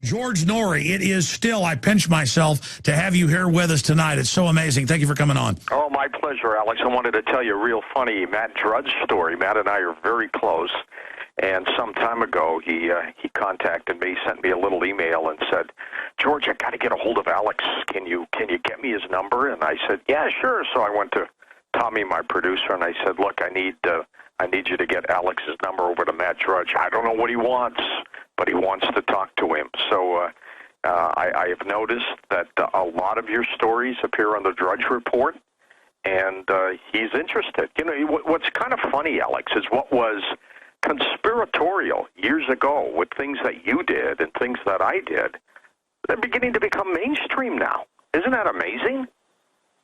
George Noory, it is still, I pinch myself to have you here with us tonight. It's so amazing. Thank you for coming on. Oh, my pleasure, Alex. I wanted to tell you a real funny Matt Drudge story. Matt and I are very close, and some time ago he contacted me, sent me a little email, and said, "George, I got to get a hold of Alex. Can you get me his number?" And I said, "Yeah, sure." So I went to Tommy, my producer, and I said, "Look, I need you to get Alex's number over to Matt Drudge. I don't know what he wants, but he wants to talk to him." So I have noticed that a lot of your stories appear on the Drudge Report, and he's interested. You know, what's kind of funny, Alex, is what was conspiratorial years ago with things that you did and things that I did, they're beginning to become mainstream now. Isn't that amazing?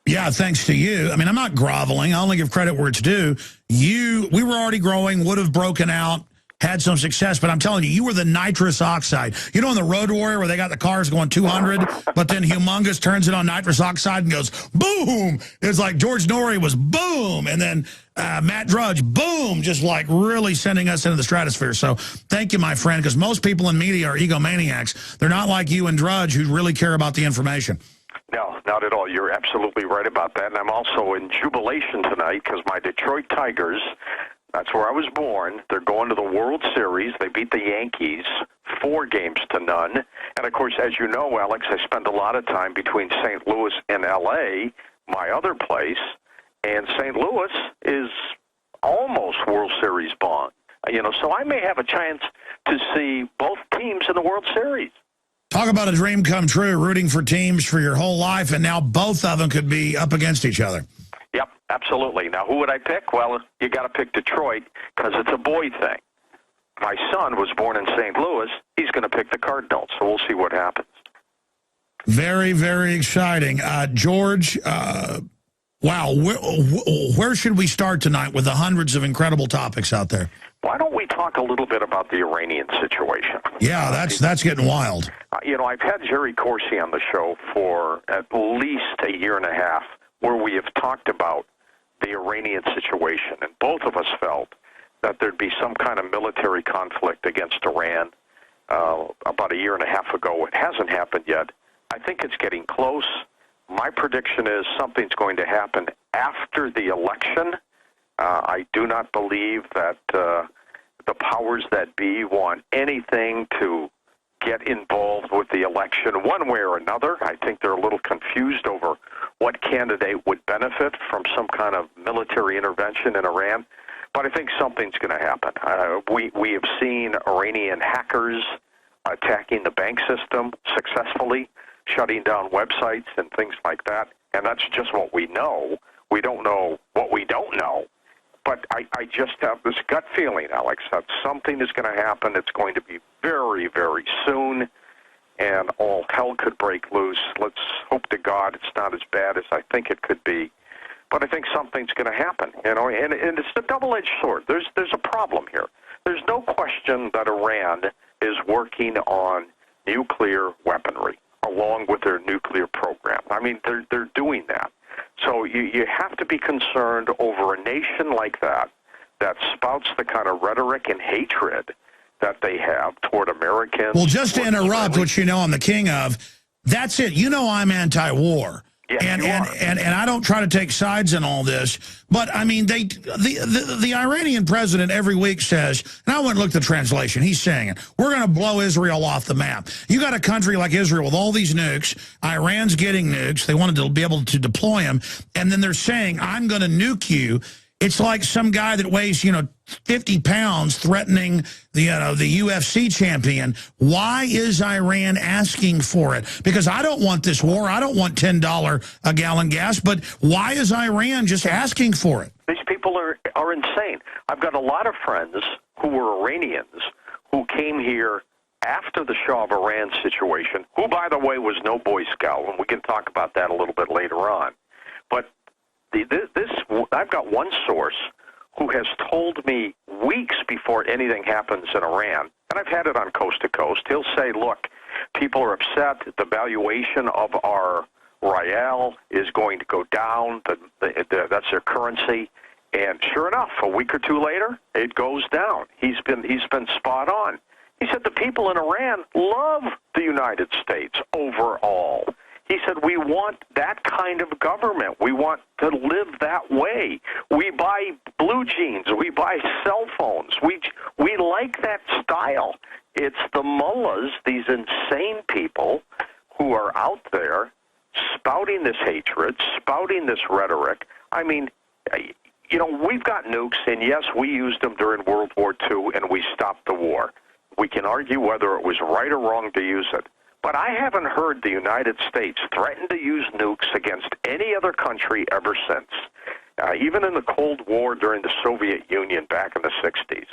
Yeah, thanks to you. I mean, I'm not groveling. I only give credit where it's due. We were already growing, would have broken out, had some success, but I'm telling you, you were the nitrous oxide. You know in the Road Warrior where they got the cars going 200, but then Humongous turns it on nitrous oxide and goes, boom! It's like George Noory was boom, and then Matt Drudge, boom, just like really sending us into the stratosphere. So thank you, my friend, because most people in media are egomaniacs. They're not like you and Drudge who really care about the information. No, not at all. You're absolutely right about that. And I'm also in jubilation tonight because my Detroit Tigers, that's where I was born, they're going to the World Series. They beat the Yankees 4-0. And, of course, as you know, Alex, I spend a lot of time between St. Louis and L.A., my other place, and St. Louis is almost World Series bound. You know, so I may have a chance to see both teams in the World Series. Talk about a dream come true, rooting for teams for your whole life, and now both of them could be up against each other. Yep, absolutely. Now, who would I pick? Well, you got to pick Detroit because it's a boy thing. My son was born in St. Louis. He's going to pick the Cardinals, so we'll see what happens. Very, very exciting. George, wow, where should we start tonight with the hundreds of incredible topics out there? Why don't we talk a little bit about the Iranian situation? Yeah, that's getting wild. You know, I've had Jerry Corsi on the show for at least a year and a half where we have talked about the Iranian situation, and both of us felt that there'd be some kind of military conflict against Iran about a year and a half ago. It hasn't happened yet. I think it's getting close. My prediction is something's going to happen after the election. I do not believe that the powers that be want anything to get involved with the election one way or another. I think they're a little confused over what candidate would benefit from some kind of military intervention in Iran. But I think something's going to happen. We have seen Iranian hackers attacking the bank system successfully, shutting down websites and things like that. And that's just what we know. We don't know what we don't know. But I just have this gut feeling, Alex, that something is going to happen. It's going to be very, very soon, and all hell could break loose. Let's hope to God it's not as bad as I think it could be. But I think something's going to happen, you know, and it's a double-edged sword. There's a problem here. There's no question that Iran is working on nuclear weaponry along with their nuclear program. I mean, they're doing that. So you have to be concerned over a nation like that spouts the kind of rhetoric and hatred that they have toward Americans. Well, just to interrupt, which you know I'm the king of, that's it. You know I'm anti-war. Yes, and I don't try to take sides in all this, but I mean, the Iranian president every week says, and I went and looked at the translation, he's saying it, we're going to blow Israel off the map. You got a country like Israel with all these nukes, Iran's getting nukes, they wanted to be able to deploy them, and then they're saying, I'm going to nuke you. It's like some guy that weighs, 50 pounds threatening the UFC champion. Why is Iran asking for it? Because I don't want this war. I don't want $10 a gallon gas. But why is Iran just asking for it? These people are insane. I've got a lot of friends who were Iranians who came here after the Shah of Iran situation, who, by the way, was no Boy Scout, and we can talk about that a little bit later on. But I've got one source who has told me weeks before anything happens in Iran, and I've had it on Coast to Coast. He'll say, look, people are upset. The valuation of our rial is going to go down. That's their currency. And sure enough, a week or two later, it goes down. He's been spot on. He said the people in Iran love the United States overall. He said, we want that kind of government. We want to live that way. We buy blue jeans. We buy cell phones. We like that style. It's the mullahs, these insane people who are out there spouting this hatred, spouting this rhetoric. I mean, you know, we've got nukes, and yes, we used them during World War II, and we stopped the war. We can argue whether it was right or wrong to use it. But I haven't heard the United States threaten to use nukes against any other country ever since. Even in the Cold War during the Soviet Union back in the 60s.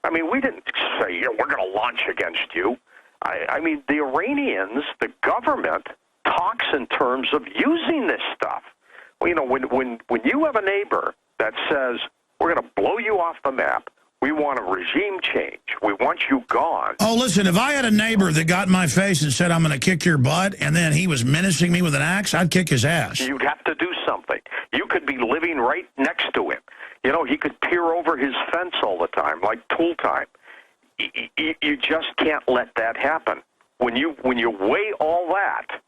I mean, we didn't say, you know, we're going to launch against you. I mean, the Iranians, the government, talks in terms of using this stuff. Well, you know, when you have a neighbor that says, we're going to blow you off the map, we want a regime change, we want you gone. Oh, listen, if I had a neighbor that got in my face and said, I'm going to kick your butt, and then he was menacing me with an axe, I'd kick his ass. You'd have to do something. You could be living right next to him. You know, he could peer over his fence all the time, like tool time. You just can't let that happen. When you weigh all that,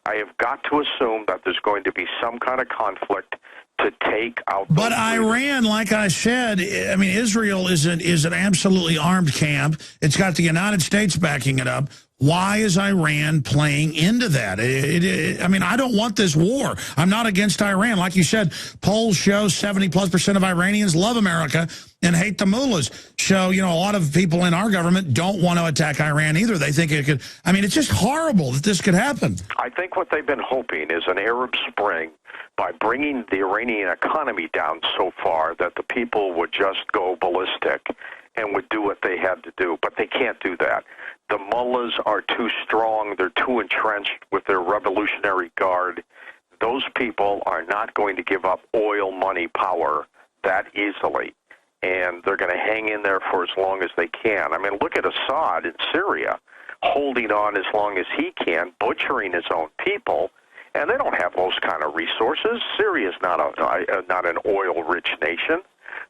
I have got to assume that there's going to be some kind of conflict to take out. But Iran, like I said, I mean, Israel is an absolutely armed camp. It's got the United States backing it up. Why is Iran playing into that? I mean, I don't want this war. I'm not against Iran. Like you said, polls show 70+% of Iranians love America and hate the mullahs. So, you know, a lot of people in our government don't want to attack Iran either. They think it could. I mean, it's just horrible that this could happen. I think what they've been hoping is an Arab Spring by bringing the Iranian economy down so far that the people would just go ballistic and would do what they had to do. But they can't do that. The mullahs are too strong. They're too entrenched with their Revolutionary Guard. Those people are not going to give up oil, money, power that easily. And they're going to hang in there for as long as they can. I mean, look at Assad in Syria, holding on as long as he can, butchering his own people. And they don't have those kind of resources. Syria's not an oil-rich nation.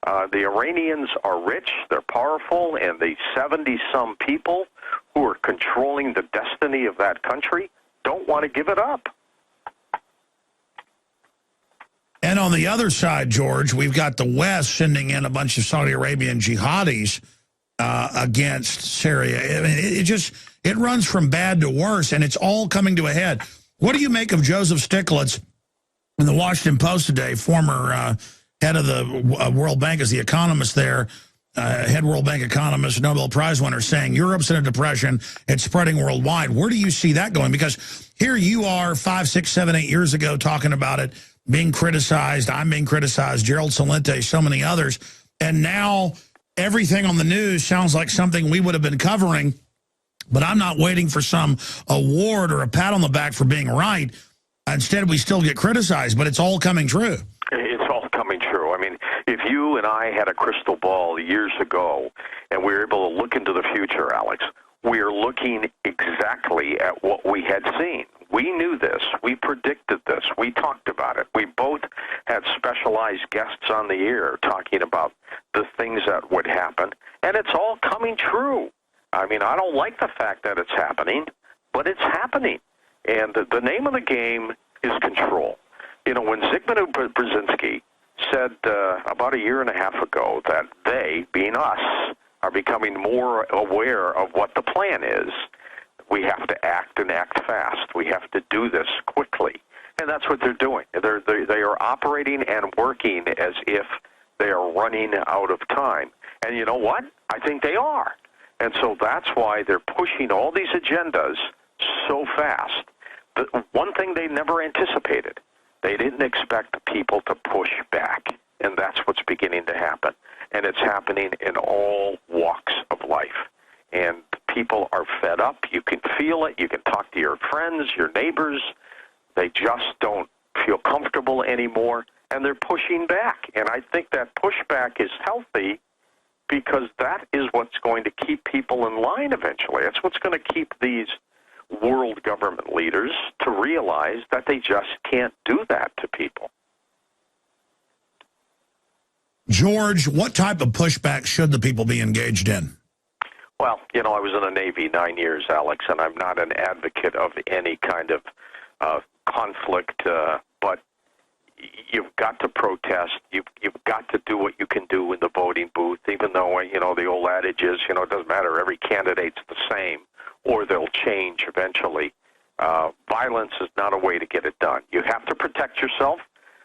The Iranians are rich, they're powerful, and the 70-some people who are controlling the destiny of that country don't want to give it up. And on the other side, George, we've got the West sending in a bunch of Saudi Arabian jihadis against Syria. I mean, it runs from bad to worse, and it's all coming to a head. What do you make of Joseph Stiglitz in the Washington Post today, former head of the World Bank, as the economist there, head World Bank economist, Nobel Prize winner, saying Europe's in a depression, it's spreading worldwide. Where do you see that going? Because here you are 5, 6, 7, 8 years ago talking about it, being criticized, I'm being criticized, Gerald Celente, so many others, and now everything on the news sounds like something we would have been covering, but I'm not waiting for some award or a pat on the back for being right. Instead, we still get criticized, but it's all coming true. It's all coming true. I mean, if you and I had a crystal ball years ago and we were able to look into the future, Alex, we are looking exactly at what we had seen. We knew this. We predicted this. We talked about it. We both had specialized guests on the air talking about the things that would happen, and it's all coming true. I mean, I don't like the fact that it's happening, but it's happening. And the name of the game is control. You know, when Zygmunt Brzezinski said about a year and a half ago that they, being us, are becoming more aware of what the plan is, we have to act and act fast. We have to do this quickly. And that's what they're doing. They are operating and working as if they are running out of time. And you know what? I think they are. And so that's why they're pushing all these agendas so fast. The one thing they never anticipated, they didn't expect people to push back. And that's what's beginning to happen. And it's happening in all walks of life. And people are fed up. You can feel it. You can talk to your friends, your neighbors. They just don't feel comfortable anymore, and they're pushing back. And I think that pushback is healthy because that is what's going to keep people in line eventually. That's what's going to keep these world government leaders to realize that they just can't do that to people. George, what type of pushback should the people be engaged in? Well, I was in the Navy 9 years, Alex, and I'm not an advocate of any kind of conflict, but you've got to protest. You've got to do what you can do in the voting booth, even though, the old adage is, it doesn't matter, every candidate's the same, or they'll change eventually. Violence is not a way to get it done. You have to protect yourself.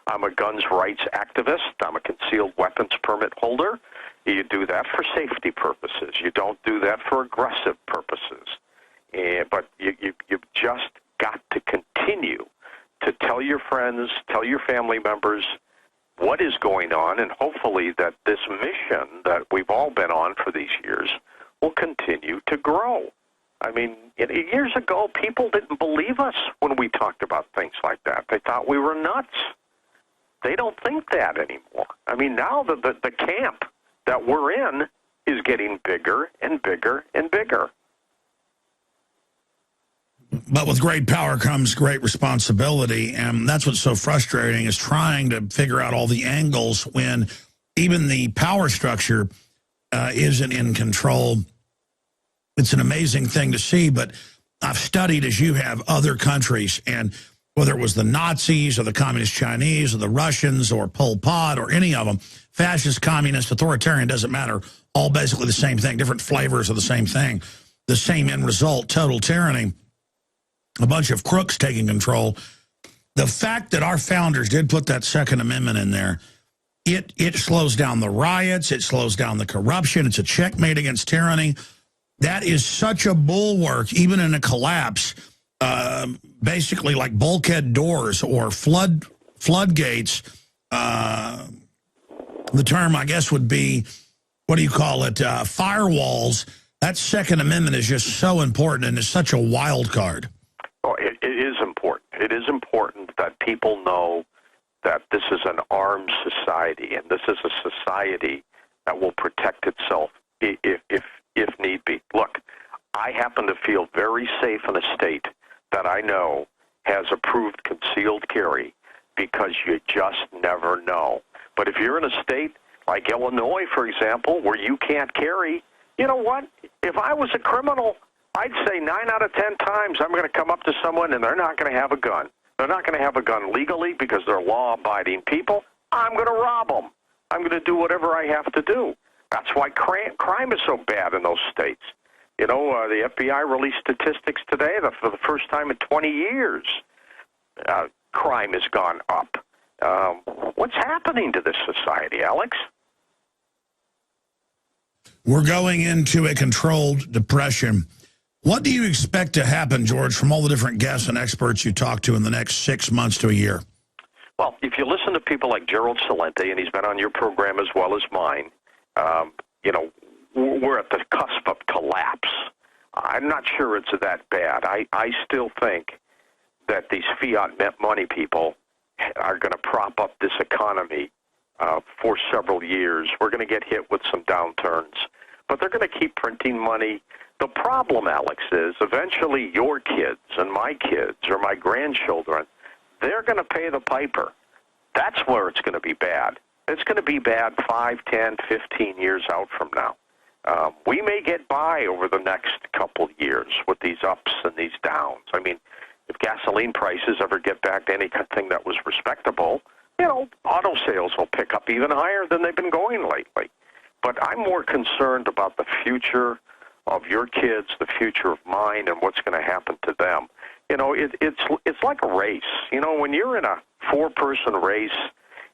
I'm a guns rights activist. I'm a concealed weapons permit holder. You do that for safety purposes. You don't do that for aggressive purposes. But you've just got to continue to tell your friends, tell your family members what is going on, and hopefully that this mission that we've all been on for these years will continue to grow. I mean, years ago, people didn't believe us when we talked about things like that. They thought we were nuts. They don't think that anymore. I mean, now the camp that we're in is getting bigger and bigger and bigger. But with great power comes great responsibility, and that's what's so frustrating, is trying to figure out all the angles when even the power structure isn't in control. It's an amazing thing to see, but I've studied, as you have, other countries, and whether it was the Nazis or the Communist Chinese or the Russians or Pol Pot or any of them, fascist, communist, authoritarian, doesn't matter, all basically the same thing, different flavors of the same thing, the same end result, total tyranny, a bunch of crooks taking control. The fact that our founders did put that Second Amendment in there, it slows down the riots, it slows down the corruption, it's a checkmate against tyranny. That is such a bulwark, even in a collapse, basically like bulkhead doors or floodgates. The term, I guess, would be, what do you call it, firewalls. That Second Amendment is just so important and is such a wild card. Oh, it is important. It is important that people know that this is an armed society, and this is a society that will protect itself if need be. Look, I happen to feel very safe in a state that I know has approved concealed carry, because you just never know. But if you're in a state like Illinois, for example, where you can't carry, you know what? If I was a criminal, I'd say 9 out of 10 times I'm going to come up to someone and they're not going to have a gun. They're not going to have a gun legally because they're law-abiding people. I'm going to rob them. I'm going to do whatever I have to do. That's why crime is so bad in those states. The FBI released statistics today that for the first time in 20 years, crime has gone up. What's happening to this society, Alex? We're going into a controlled depression. What do you expect to happen, George, from all the different guests and experts you talk to in the next 6 months to a year? Well, if you listen to people like Gerald Celente, and he's been on your program as well as mine, we're at the cusp of collapse. I'm not sure it's that bad. I still think that these fiat money people are going to prop up this economy for several years. We're going to get hit with some downturns, but they're going to keep printing money. The problem, Alex, is eventually your kids and my kids or my grandchildren, they're going to pay the piper. That's where it's going to be bad. It's going to be bad 5, 10, 15 years out from now. We may get by over the next couple of years with these ups and these downs. I mean, if gasoline prices ever get back to anything that was respectable, auto sales will pick up even higher than they've been going lately. But I'm more concerned about the future of your kids, the future of mine, and what's going to happen to them. It's like a race. When you're in a 4-person race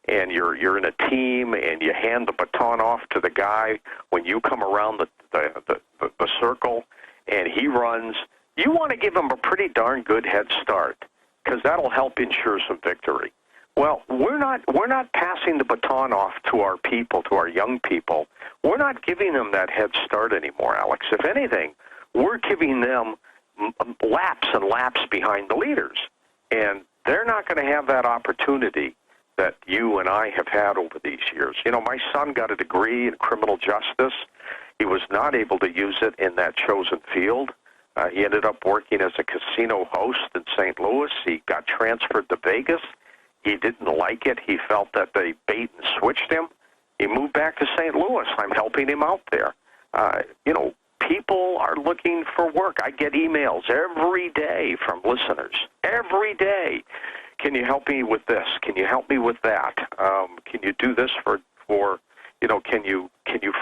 and you're in a team and you hand the baton off to the guy when you come around the circle and he runs, you want to give him a pretty darn good head start, because that'll help ensure some victory. Well, we're not passing the baton off to our people, to our young people. We're not giving them that head start anymore, Alex. If anything, we're giving them laps and laps behind the leaders. And they're not going to have that opportunity that you and I have had over these years. My son got a degree in criminal justice. He was not able to use it in that chosen field. He ended up working as a casino host in St. Louis. He got transferred to Vegas. He didn't like it. He felt that they bait and switched him. He moved back to St. Louis. I'm helping him out there. people are looking for work. I get emails every day from listeners. Every day. Can you help me with this? Can you help me with that? Can you do this for can you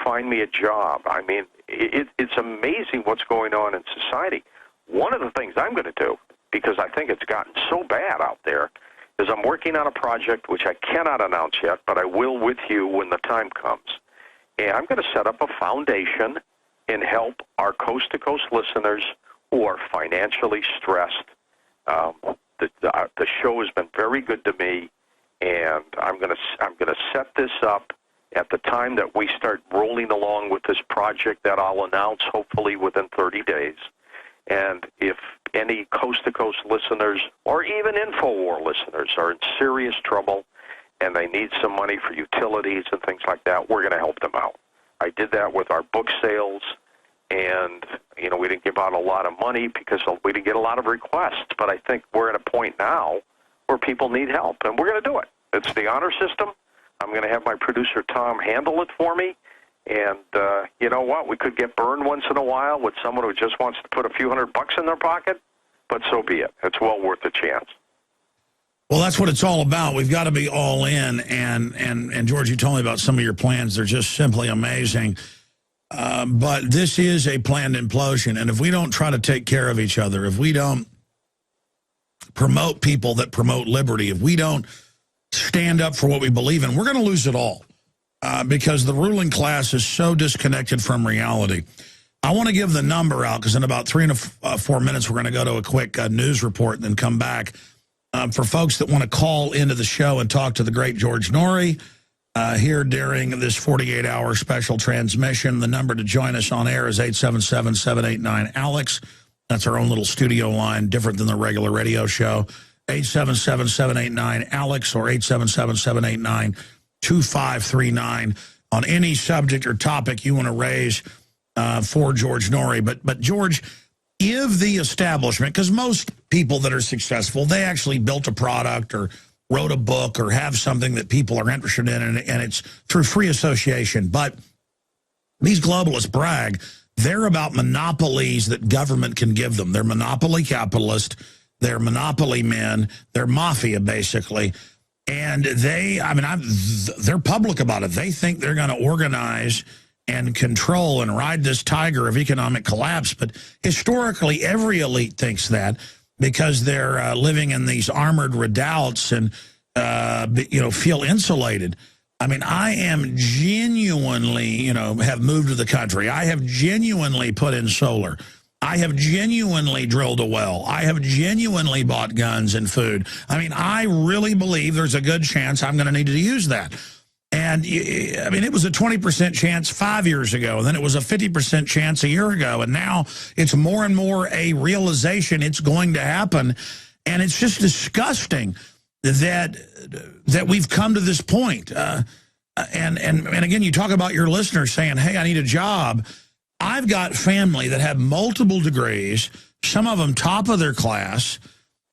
find me a job? I mean, it's amazing what's going on in society. One of the things I'm going to do, because I think it's gotten so bad out there, is I'm working on a project which I cannot announce yet, but I will with you when the time comes. And I'm going to set up a foundation and help our coast-to-coast listeners who are financially stressed. The show has been very good to me, and I'm going to set this up at the time that we start rolling along with this project that I'll announce hopefully within 30 days. And if any coast-to-coast listeners or even Infowars listeners are in serious trouble and they need some money for utilities and things like that, we're going to help them out. I did that with our book sales, and we didn't give out a lot of money because we didn't get a lot of requests. But I think we're at a point now where people need help, and we're going to do it. It's the honor system. I'm going to have my producer Tom handle it for me. And you know what? We could get burned once in a while with someone who just wants to put a few $100 in their pocket, but so be it. It's well worth the chance. Well, that's what it's all about. We've got to be all in. And George, you told me about some of your plans. They're just simply amazing. But this is a planned implosion. And if we don't try to take care of each other, if we don't promote people that promote liberty, if we don't stand up for what we believe in, we're going to lose it all. Because the ruling class is so disconnected from reality. I want to give the number out because in about 3 to 4 minutes, we're going to go to a quick news report and then come back. For folks that want to call into the show and talk to the great George Noory here during this 48-hour special transmission, the number to join us on air is 877-789-ALEX. That's our own little studio line, different than the regular radio show. 877-789-ALEX or 877-789-2539 on any subject or topic you want to raise for George Noory. But George, if the establishment, because most people that are successful, they actually built a product or wrote a book or have something that people are interested in, and it's through free association. But these globalists brag they're about monopolies that government can give them. They're monopoly capitalist. They're monopoly men. They're mafia, basically. And they're public about it. They think they're going to organize and control and ride this tiger of economic collapse. But historically, every elite thinks that because they're living in these armored redoubts and, feel insulated. I mean, I am genuinely, have moved to the country. I have genuinely put in solar. I have genuinely drilled a well. I have genuinely bought guns and food. I mean, I really believe there's a good chance I'm going to need to use that. And, it was a 20% chance 5 years ago, and then it was a 50% chance a year ago, and now it's more and more a realization it's going to happen. And it's just disgusting that we've come to this point. And again, you talk about your listeners saying, hey, I need a job. I've got family that have multiple degrees, some of them top of their class,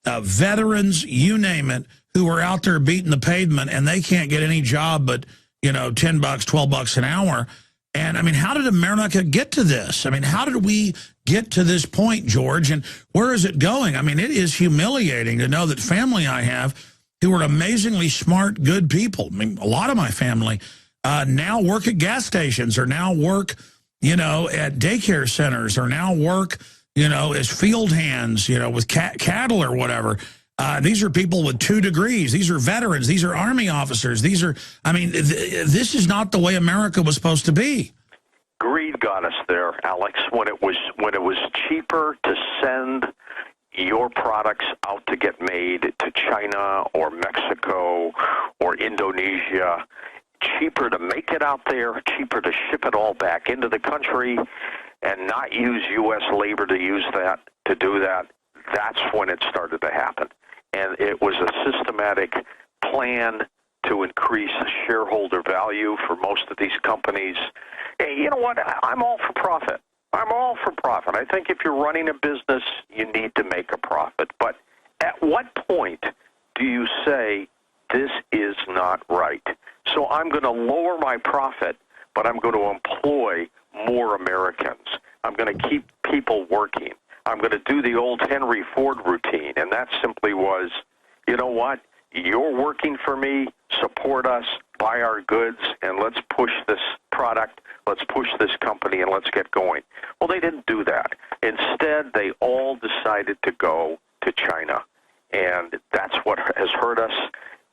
veterans, you name it, who are out there beating the pavement, and they can't get any job but, $10, $12 an hour. And, how did America get to this? How did we get to this point, George? And where is it going? It is humiliating to know that family I have who are amazingly smart, good people. A lot of my family now work at gas stations or now work at daycare centers or now work, as field hands, with cattle or whatever. These are people with 2 degrees. These are veterans. These are Army officers. These are, this is not the way America was supposed to be. Greed got us there, Alex, when it was cheaper to send your products out to get made to China or Mexico or Indonesia. Cheaper to make it out there, cheaper to ship it all back into the country and not use U.S. labor to do that. That's when it started to happen. And it was a systematic plan to increase shareholder value for most of these companies. Hey, you know what? I'm all for profit. I'm all for profit. I think if you're running a business, you need to make a profit. But at what point do you say, this is not right? So I'm going to lower my profit, but I'm going to employ more Americans. I'm going to keep people working. I'm going to do the old Henry Ford routine, and that simply was, you know what? You're working for me, support us, buy our goods, and let's push this product, let's push this company, and let's get going. Well, they didn't do that. Instead, they all decided to go to China, and that's what has hurt us.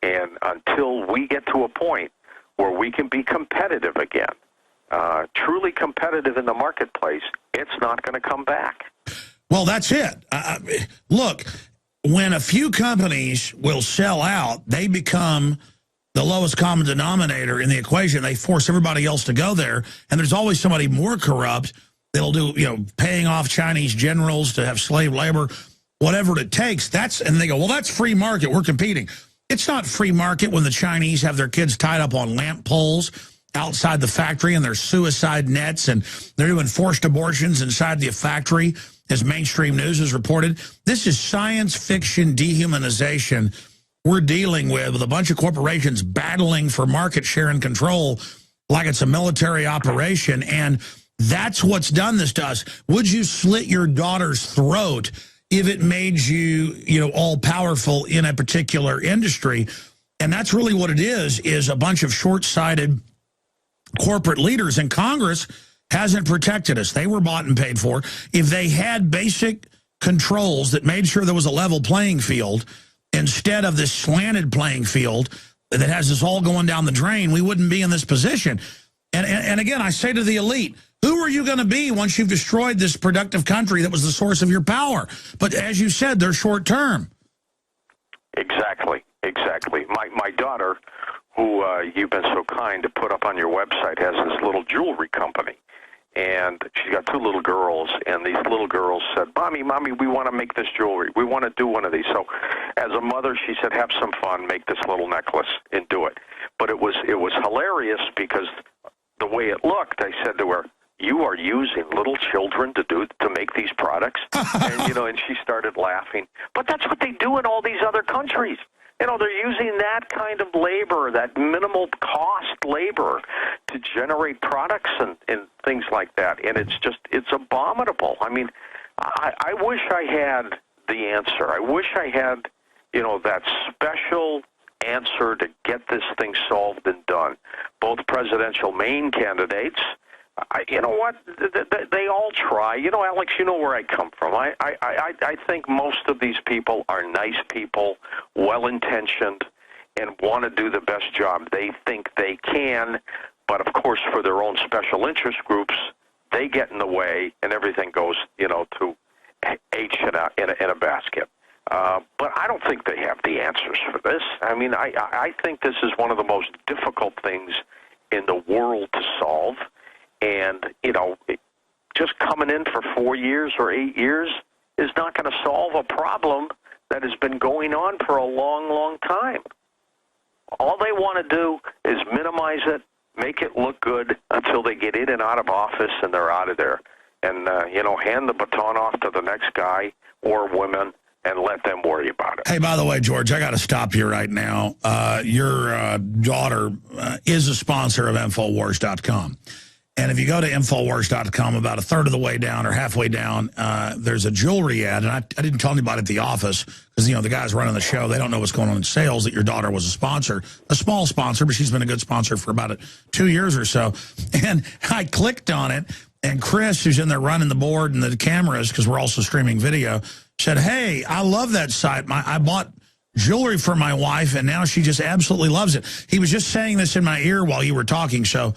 And until we get to a point where we can be competitive again, truly competitive in the marketplace, it's not going to come back. Well, that's it. Look, when a few companies will sell out, they become the lowest common denominator in the equation. They force everybody else to go there, and there's always somebody more corrupt that'll do, paying off Chinese generals to have slave labor, whatever it takes. And they go, well, that's free market. We're competing. It's not free market when the Chinese have their kids tied up on lamp poles outside the factory and their suicide nets, and they're doing forced abortions inside the factory, as mainstream news has reported. This is science fiction dehumanization we're dealing with a bunch of corporations battling for market share and control like it's a military operation, and that's what's done this to us. Would you slit your daughter's throat if it made you, all-powerful in a particular industry? And that's really what it is a bunch of short-sighted corporate leaders, and Congress hasn't protected us. They were bought and paid for. If they had basic controls that made sure there was a level playing field instead of this slanted playing field that has us all going down the drain, we wouldn't be in this position. And again, I say to the elite, who are you going to be once you've destroyed this productive country that was the source of your power? But as you said, they're short term. Exactly. My daughter, who you've been so kind to put up on your website, has this little jewelry company. And she's got two little girls, and these little girls said, Mommy, we want to make this jewelry. We want to do one of these. So as a mother, she said, have some fun, make this little necklace, and do it. But it was hilarious because the way it looked, I said to her, you are using little children to make these products? And she started laughing. But that's what they do in all these other countries. They're using that kind of labor, that minimal cost labor, to generate products and things like that. And it's abominable. I mean, I wish I had the answer. I wish I had, that special answer to get this thing solved and done. Both presidential Maine candidates, you know what? They all try. Alex, you know where I come from. I think most of these people are nice people, well-intentioned, and want to do the best job they think they can. But, of course, for their own special interest groups, they get in the way, and everything goes, to H in a basket. But I don't think they have the answers for this. I mean, I think this is one of the most difficult things in the world to solve. And, just coming in for 4 years or 8 years is not going to solve a problem that has been going on for a long, long time. All they want to do is minimize it, make it look good until they get in and out of office and they're out of there. And, hand the baton off to the next guy or woman and let them worry about it. Hey, by the way, George, I got to stop you right now. Your daughter is a sponsor of Infowars.com. And if you go to Infowars.com, about a third of the way down or halfway down, there's a jewelry ad. And I didn't tell anybody at the office because, the guys running the show, they don't know what's going on in sales, that your daughter was a sponsor, a small sponsor, but she's been a good sponsor for about 2 years or so. And I clicked on it, and Chris, who's in there running the board and the cameras, because we're also streaming video, said, hey, I love that site. I bought jewelry for my wife, and now she just absolutely loves it. He was just saying this in my ear while you were talking, so...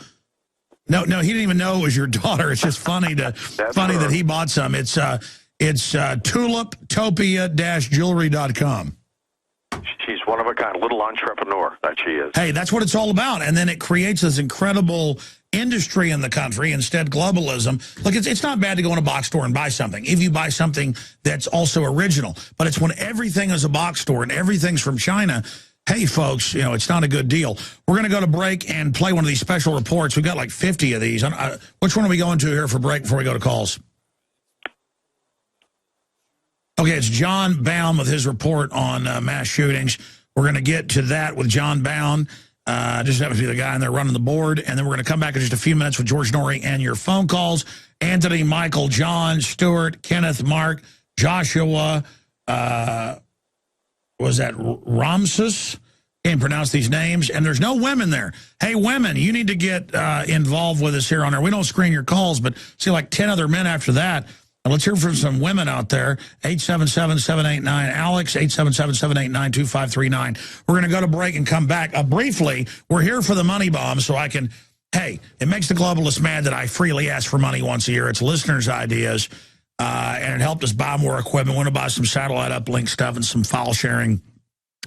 No, he didn't even know it was your daughter. It's just funny that he bought some. It's tuliptopia-jewelry.com. She's one of a kind, little entrepreneur that she is. Hey, that's what it's all about. And then it creates this incredible industry in the country, instead globalism. Look, it's not bad to go in a box store and buy something if you buy something that's also original. But it's when everything is a box store and everything's from China. Hey, folks, it's not a good deal. We're going to go to break and play one of these special reports. We've got like 50 of these. Which one are we going to here for break before we go to calls? Okay, it's John Baum with his report on mass shootings. We're going to get to that with John Baum. Just happens to be the guy in there running the board. And then we're going to come back in just a few minutes with George Noory and your phone calls. Anthony, Michael, John, Stuart, Kenneth, Mark, Joshua, was that Ramses? Can't pronounce these names, and there's no women there. Hey, women, you need to get involved with us here on air. We don't screen your calls, but see like 10 other men after that. And let's hear from some women out there. 877-789-ALEX, 877-789-2539. We're going to go to break and come back. Briefly, we're here for the money bomb, so I can, hey, it makes the globalists mad that I freely ask for money once a year. It's listeners' ideas, and it helped us buy more equipment. We want to buy some satellite uplink stuff and some file sharing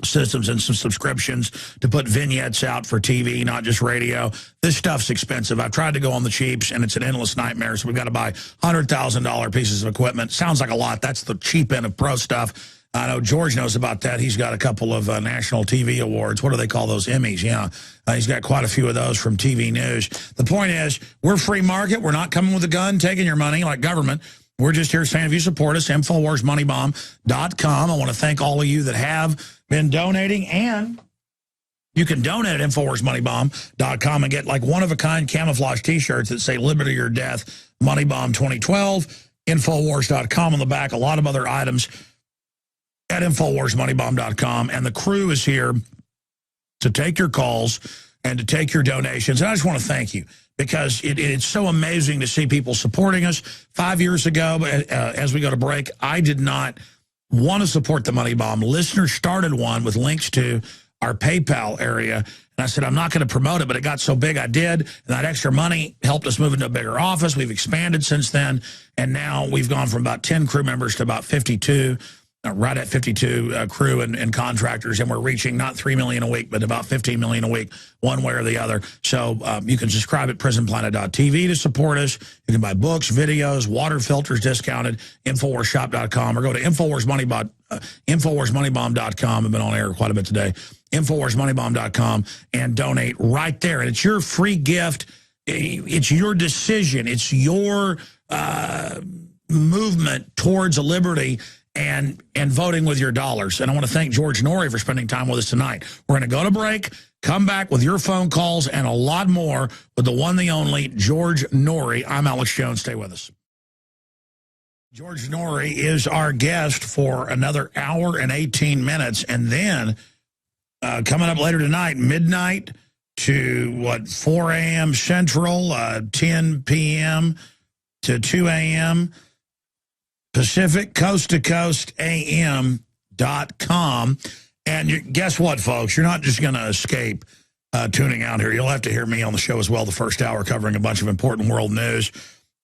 systems and some subscriptions to put vignettes out for TV, not just radio. This stuff's expensive. I've tried to go on the cheaps, and it's an endless nightmare, so we've got to buy $100,000 pieces of equipment. Sounds like a lot. That's the cheap end of pro stuff. I know George knows about that. He's got a couple of national TV awards. What do they call those? Emmys, yeah. He's got quite a few of those from TV news. The point is, we're free market. We're not coming with a gun, taking your money like government. We're just here saying if you support us, InfoWarsMoneyBomb.com. I want to thank all of you that have been donating, and you can donate at InfoWarsMoneyBomb.com and get like one-of-a-kind camouflage T-shirts that say Liberty or Death, MoneyBomb 2012, Infowars.com on the back, a lot of other items at InfoWarsMoneyBomb.com. And the crew is here to take your calls and to take your donations. And I just want to thank you, because it's so amazing to see people supporting us. 5 years ago, as we go to break, I did not want to support the Money Bomb. Listeners started one with links to our PayPal area, and I said, I'm not going to promote it, but it got so big I did, and that extra money helped us move into a bigger office. We've expanded since then, and now we've gone from about 10 crew members to about 52, right at 52 crew and contractors, and we're reaching not 3 million a week, but about 15 million a week, one way or the other. So you can subscribe at prisonplanet.tv to support us. You can buy books, videos, water filters discounted, InfoWarsShop.com, or go to InfoWarsMoneyBomb.com. I've been on air quite a bit today. InfoWarsMoneyBomb.com, and donate right there. And it's your free gift. It's your decision. It's your movement towards a liberty and voting with your dollars. And I want to thank George Noory for spending time with us tonight. We're going to go to break, come back with your phone calls and a lot more with the one, the only, George Noory. I'm Alex Jones. Stay with us. George Noory is our guest for another hour and 18 minutes. And then coming up later tonight, midnight to, 4 a.m. Central, 10 p.m. to 2 a.m. Pacific, coast to coast, AM.com. And guess what, folks? You're not just going to escape tuning out here. You'll have to hear me on the show as well the first hour, covering a bunch of important world news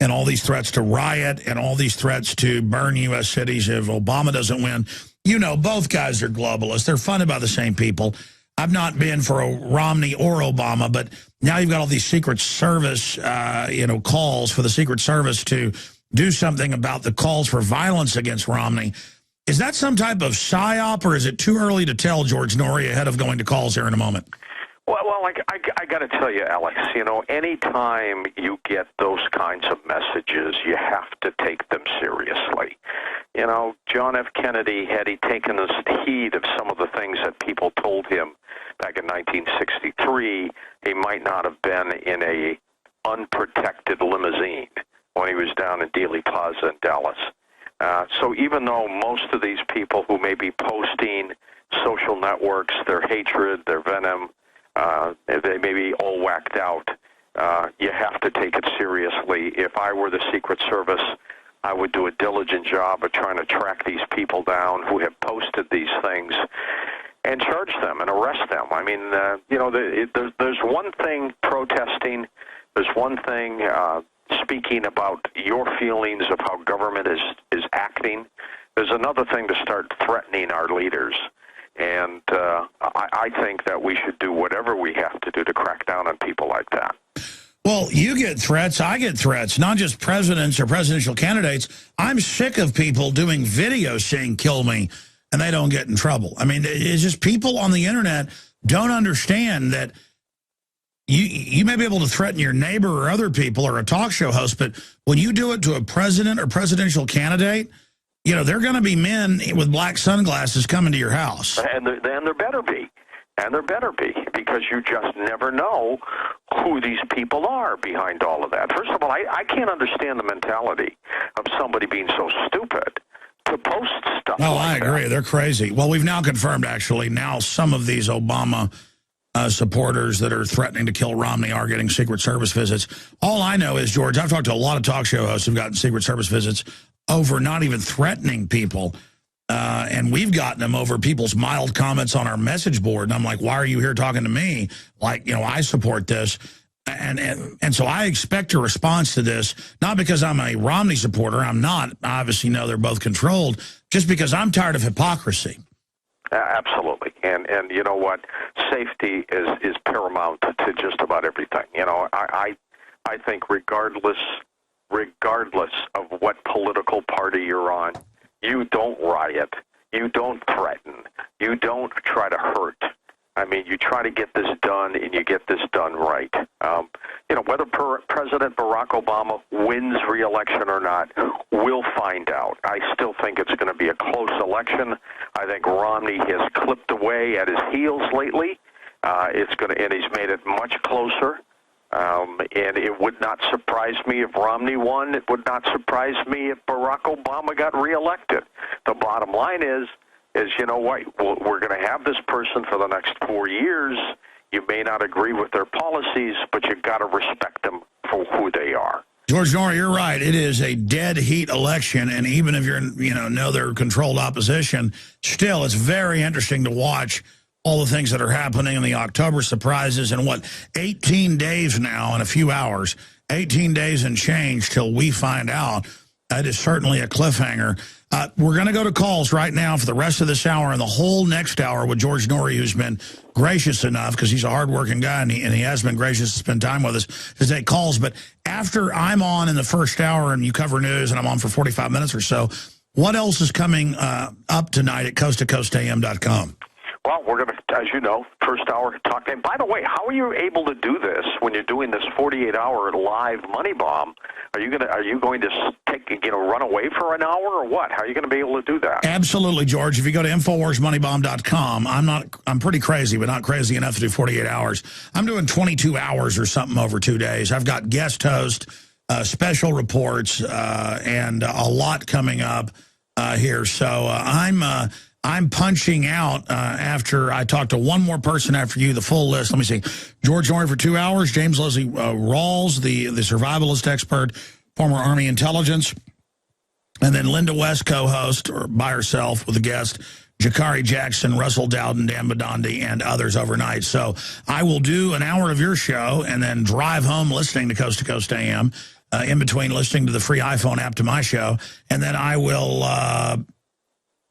and all these threats to riot and all these threats to burn U.S. cities if Obama doesn't win. You know, both guys are globalists. They're funded by the same people. I've not been for a Romney or Obama, but now you've got all these Secret Service, calls for the Secret Service to do something about the calls for violence against Romney. Is that some type of psyop, or is it too early to tell, George Noory, ahead of going to calls here in a moment? Well, I got to tell you, Alex, anytime you get those kinds of messages, you have to take them seriously. John F. Kennedy, had he taken heed of some of the things that people told him back in 1963, he might not have been in a unprotected limousine when he was down in Dealey Plaza in Dallas. So even though most of these people who may be posting social networks, their hatred, their venom, they may be all whacked out, you have to take it seriously. If I were the Secret Service, I would do a diligent job of trying to track these people down who have posted these things and charge them and arrest them. I mean, there's one thing protesting, there's one thing speaking about your feelings of how government is acting. There's another thing to start threatening our leaders. And I think that we should do whatever we have to do to crack down on people like that. Well, you get threats, I get threats, not just presidents or presidential candidates. I'm sick of people doing videos saying, kill me, and they don't get in trouble. I mean, it's just people on the internet don't understand that you may be able to threaten your neighbor or other people or a talk show host, but when you do it to a president or presidential candidate, they're going to be men with black sunglasses coming to your house. And there better be. And there better be, because you just never know who these people are behind all of that. First of all, I can't understand the mentality of somebody being so stupid to post stuff Oh, like I agree. that. They're crazy. Well, we've now confirmed, actually, now some of these Obama supporters that are threatening to kill Romney are getting Secret Service visits. All I know is, George, I've talked to a lot of talk show hosts who've gotten Secret Service visits over not even threatening people. And we've gotten them over people's mild comments on our message board. And I'm like, why are you here talking to me? Like, you know, I support this. And so I expect a response to this, not because I'm a Romney supporter. I'm not. I obviously know they're both controlled, just because I'm tired of hypocrisy. Absolutely. And you know what? Safety is paramount to just about everything. You know, I think regardless of what political party you're on, you don't riot, you don't threaten, you don't try to hurt. I mean, you try to get this done, and you get this done right. You know, whether President Barack Obama wins re-election or not, we'll find out. I still think it's going to be a close election. I think Romney has clipped away at his heels lately. And he's made it much closer. And it would not surprise me if Romney won. It would not surprise me if Barack Obama got reelected. The bottom line is, you know what, we're going to have this person for the next 4 years. You may not agree with their policies, but you've got to respect them for who they are. George Noory, you're right. It is a dead heat election, and even if you're, know they're controlled opposition, still it's very interesting to watch all the things that are happening in the October surprises. And 18 days now in a few hours, 18 days and change till we find out. That is certainly a cliffhanger. We're going to go to calls right now for the rest of this hour and the whole next hour with George Noory, who's been gracious enough, because he's a hardworking guy, and he has been gracious to spend time with us, to take calls. But after I'm on in the first hour and you cover news and I'm on for 45 minutes or so, what else is coming up tonight at coasttocoastam.com? Well, we're going to, as you know, first hour talk. And by the way, how are you able to do this when you're doing this 48-hour live money bomb? Are you going to run away for an hour or what? How are you going to be able to do that? Absolutely, George. If you go to InfowarsMoneyBomb.com, I'm pretty crazy, but not crazy enough to do 48 hours. I'm doing 22 hours or something over 2 days. I've got guest host, special reports, and a lot coming up here. So I'm punching out after I talk to one more person after you, the full list. Let me see. George Noory for 2 hours. James Leslie Rawls, the survivalist expert, former Army intelligence. And then Linda West, co-host, or by herself with a guest, Jakari Jackson, Russell Dowden, Dan Badandi, and others overnight. So I will do an hour of your show and then drive home listening to Coast to Coast AM, in between listening to the free iPhone app to my show. And then I will...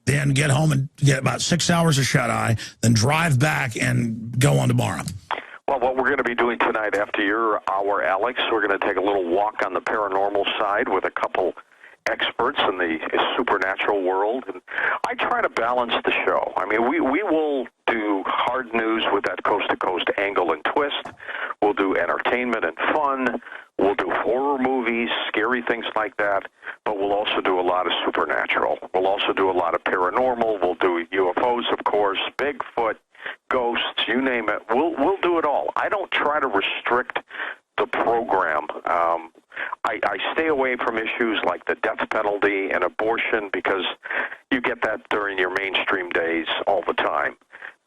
then get home and get about 6 hours of shut-eye, then drive back and go on tomorrow. Well, what we're going to be doing tonight after your hour, Alex, we're going to take a little walk on the paranormal side with a couple experts in the supernatural world. And I try to balance the show. I mean, we will do hard news with that coast-to-coast angle and twist. We'll do entertainment and fun. We'll do horror movies, scary things like that, but we'll also do a lot of supernatural. We'll also do a lot of paranormal. We'll do UFOs, of course, Bigfoot, ghosts, you name it. We'll do it all. I don't try to restrict the program. I stay away from issues like the death penalty and abortion because you get that during your mainstream days all the time.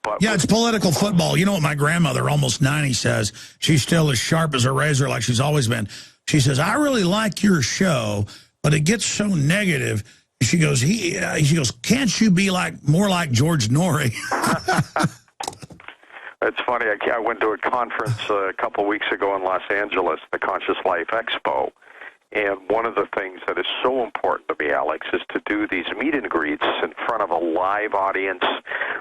But yeah, it's political football. You know what my grandmother, almost 90, says? She's still as sharp as a razor like she's always been. She says, I really like your show, but it gets so negative. She goes, she goes, can't you be more like George Noory? It's funny. I went to a conference a couple of weeks ago in Los Angeles, the Conscious Life Expo. And one of the things that is so important to me, Alex, is to do these meet and greets in front of a live audience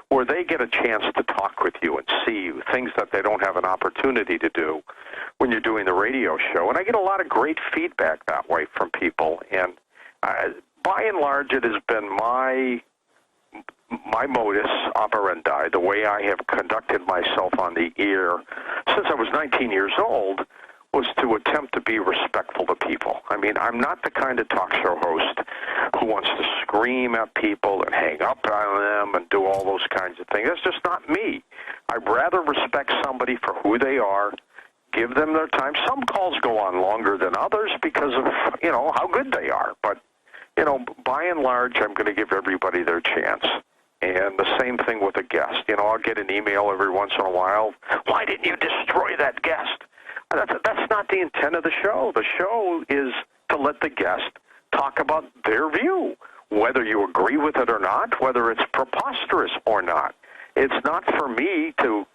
where they get a chance to talk with you and see you, things that they don't have an opportunity to do when you're doing the radio show. And I get a lot of great feedback that way from people. And by and large, it has been my modus operandi, the way I have conducted myself on the air since I was 19 years old, was to attempt to be respectful to people. I mean, I'm not the kind of talk show host who wants to scream at people and hang up on them and do all those kinds of things. That's just not me. I somebody for who they are, give them their time. Some calls go on longer than others because of, how good they are. But, by and large, I'm going to give everybody their chance. And the same thing with a guest. I'll get an email every once in a while. Why didn't you destroy that guest? That's not the intent of the show. The show is to let the guest talk about their view, whether you agree with it or not, whether it's preposterous or not. It's not for me to,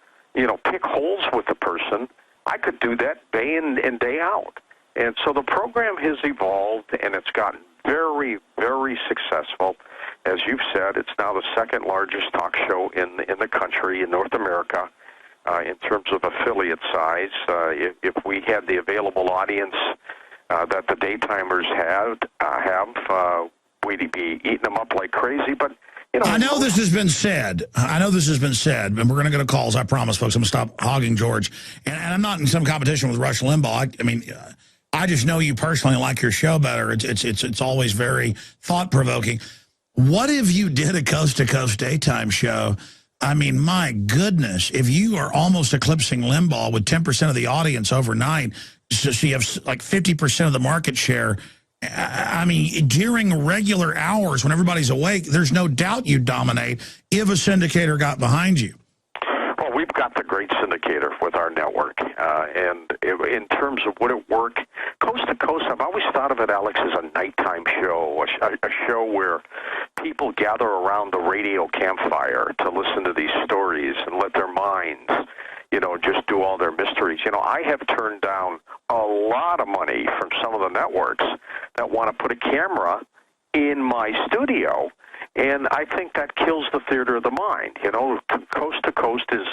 pick holes with the person. I could do that day in and day out. And so the program has evolved, and it's gotten very, very successful. As you've said, it's now the second largest talk show in the country, in North America, in terms of affiliate size. If we had the available audience that the daytimers have, we'd be eating them up like crazy. But I know this has been said. And we're going to go to calls. I promise, folks. I'm going to stop hogging George. And I'm not in some competition with Rush Limbaugh. I just know you personally like your show better. It's always very thought-provoking. What if you did a coast-to-coast daytime show? My goodness, if you are almost eclipsing Limbaugh with 10% of the audience overnight, so you have like 50% of the market share. During regular hours when everybody's awake, there's no doubt you'd dominate if a syndicator got behind you. Well, we've got the great syndicator with our network. And in terms of would it work, coast to coast, I've always thought of it, Alex, as a nighttime show, a show where people gather around the radio campfire to listen to these stories and let their minds, just do all their mysteries. I have turned down a lot of money from some of the networks that want to put a camera in my studio, and I think that kills the theater of the mind. Coast to coast is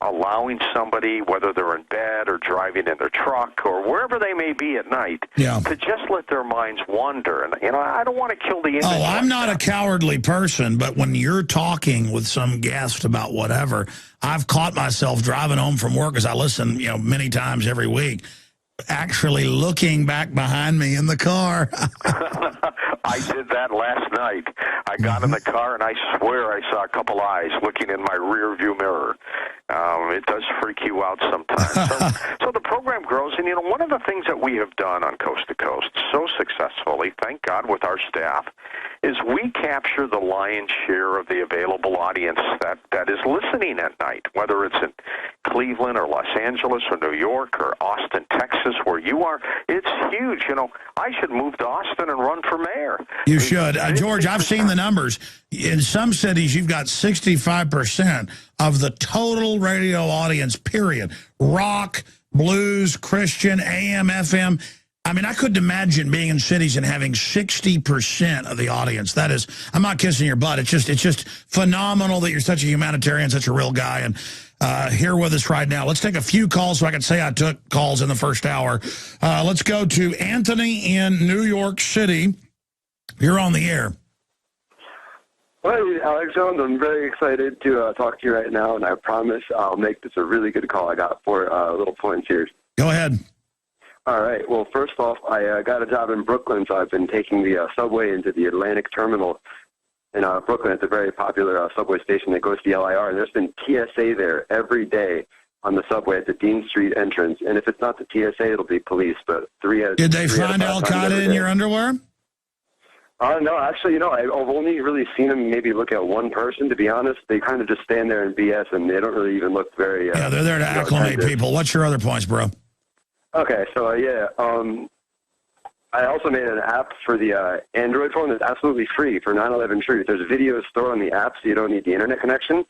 allowing somebody, whether they're in bed or driving in their truck or wherever they may be at night, to just let their minds wander. And, I don't want to kill the image. Oh, I'm not a cowardly person, but when you're talking with some guest about whatever, I've caught myself driving home from work, as I listen, many times every week, actually looking back behind me in the car. I did that last night. I got in the car, and I swear I saw a couple eyes looking in my rear view mirror. It does freak you out sometimes. So the program grows, and one of the things that we have done on Coast to Coast so successfully, thank God, with our staff, is we capture the lion's share of the available audience that is listening at night, whether it's in Cleveland or Los Angeles or New York or Austin, Texas, where you are. It's huge. I should move to Austin and run for mayor. You should. George, I've seen the numbers. In some cities, you've got 65% of the total radio audience, period. Rock, blues, Christian, AM, FM. I couldn't imagine being in cities and having 60% of the audience. That is, I'm not kissing your butt. It's just phenomenal that you're such a humanitarian, such a real guy, and here with us right now. Let's take a few calls so I can say I took calls in the first hour. Let's go to Anthony in New York City. You're on the air. Hi, Alex Jones. I'm very excited to talk to you right now, and I promise I'll make this a really good call. I got 4 little points here. Go ahead. All right. Well, first off, I got a job in Brooklyn, so I've been taking the subway into the Atlantic Terminal in Brooklyn. It's a very popular subway station that goes to the LIR, and there's been TSA there every day on the subway at the Dean Street entrance. And if it's not the TSA, it'll be police. But Did they find Al-Qaeda in your underwear? No, actually, I've only really seen them maybe look at one person, to be honest. They kind of just stand there and BS, and they don't really even look very... yeah, they're there to acclimate people. What's your other points, bro? Okay, so, I also made an app for the Android phone that's absolutely free for 9/11 Truth. There's videos stored on the app, so you don't need the internet connection.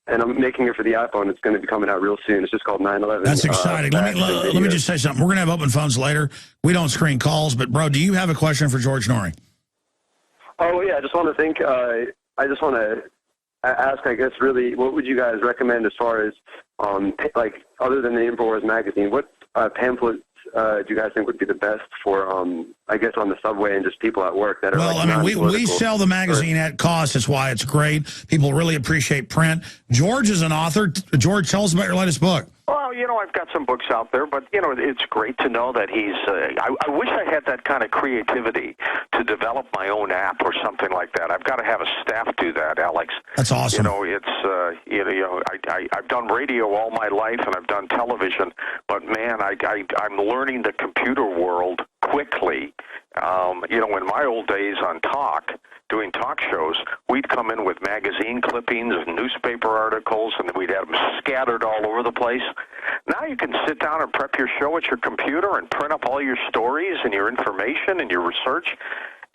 And I'm making it for the iPhone. It's going to be coming out real soon. It's just called 9/11. That's exciting. Let me just say something. We're going to have open phones later. We don't screen calls, but, bro, do you have a question for George Noory? Oh, yeah, I just want to ask, I guess, really, what would you guys recommend as far as, other than the Infowars magazine, what pamphlets do you guys think would be the best for I guess, on the subway and just people at work that are well, like, I mean, we sell the magazine at cost. That's why it's great. People really appreciate print. George is an author. George, tell us about your latest book. Well, I've got some books out there, but, it's great to know that he's, I wish I had that kind of creativity to develop my own app or something like that. I've got to have a staff do that, Alex. That's awesome. I've done radio all my life and I've done television, but man, I'm learning the computer world quickly. In my old days on doing talk shows, we'd come in with magazine clippings and newspaper articles, and we'd have them scattered all over the place. Now you can sit down and prep your show at your computer and print up all your stories and your information and your research,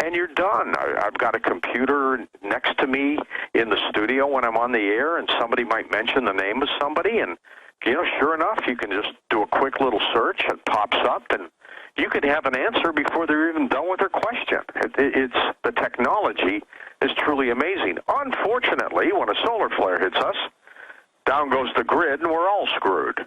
and you're done. I've got a computer next to me in the studio when I'm on the air, and somebody might mention the name of somebody, and, sure enough, you can just do a quick little search. It pops up, and you could have an answer before they're even done with their question. It's the technology is truly amazing. Unfortunately, when a solar flare hits us, down goes the grid, and we're all screwed.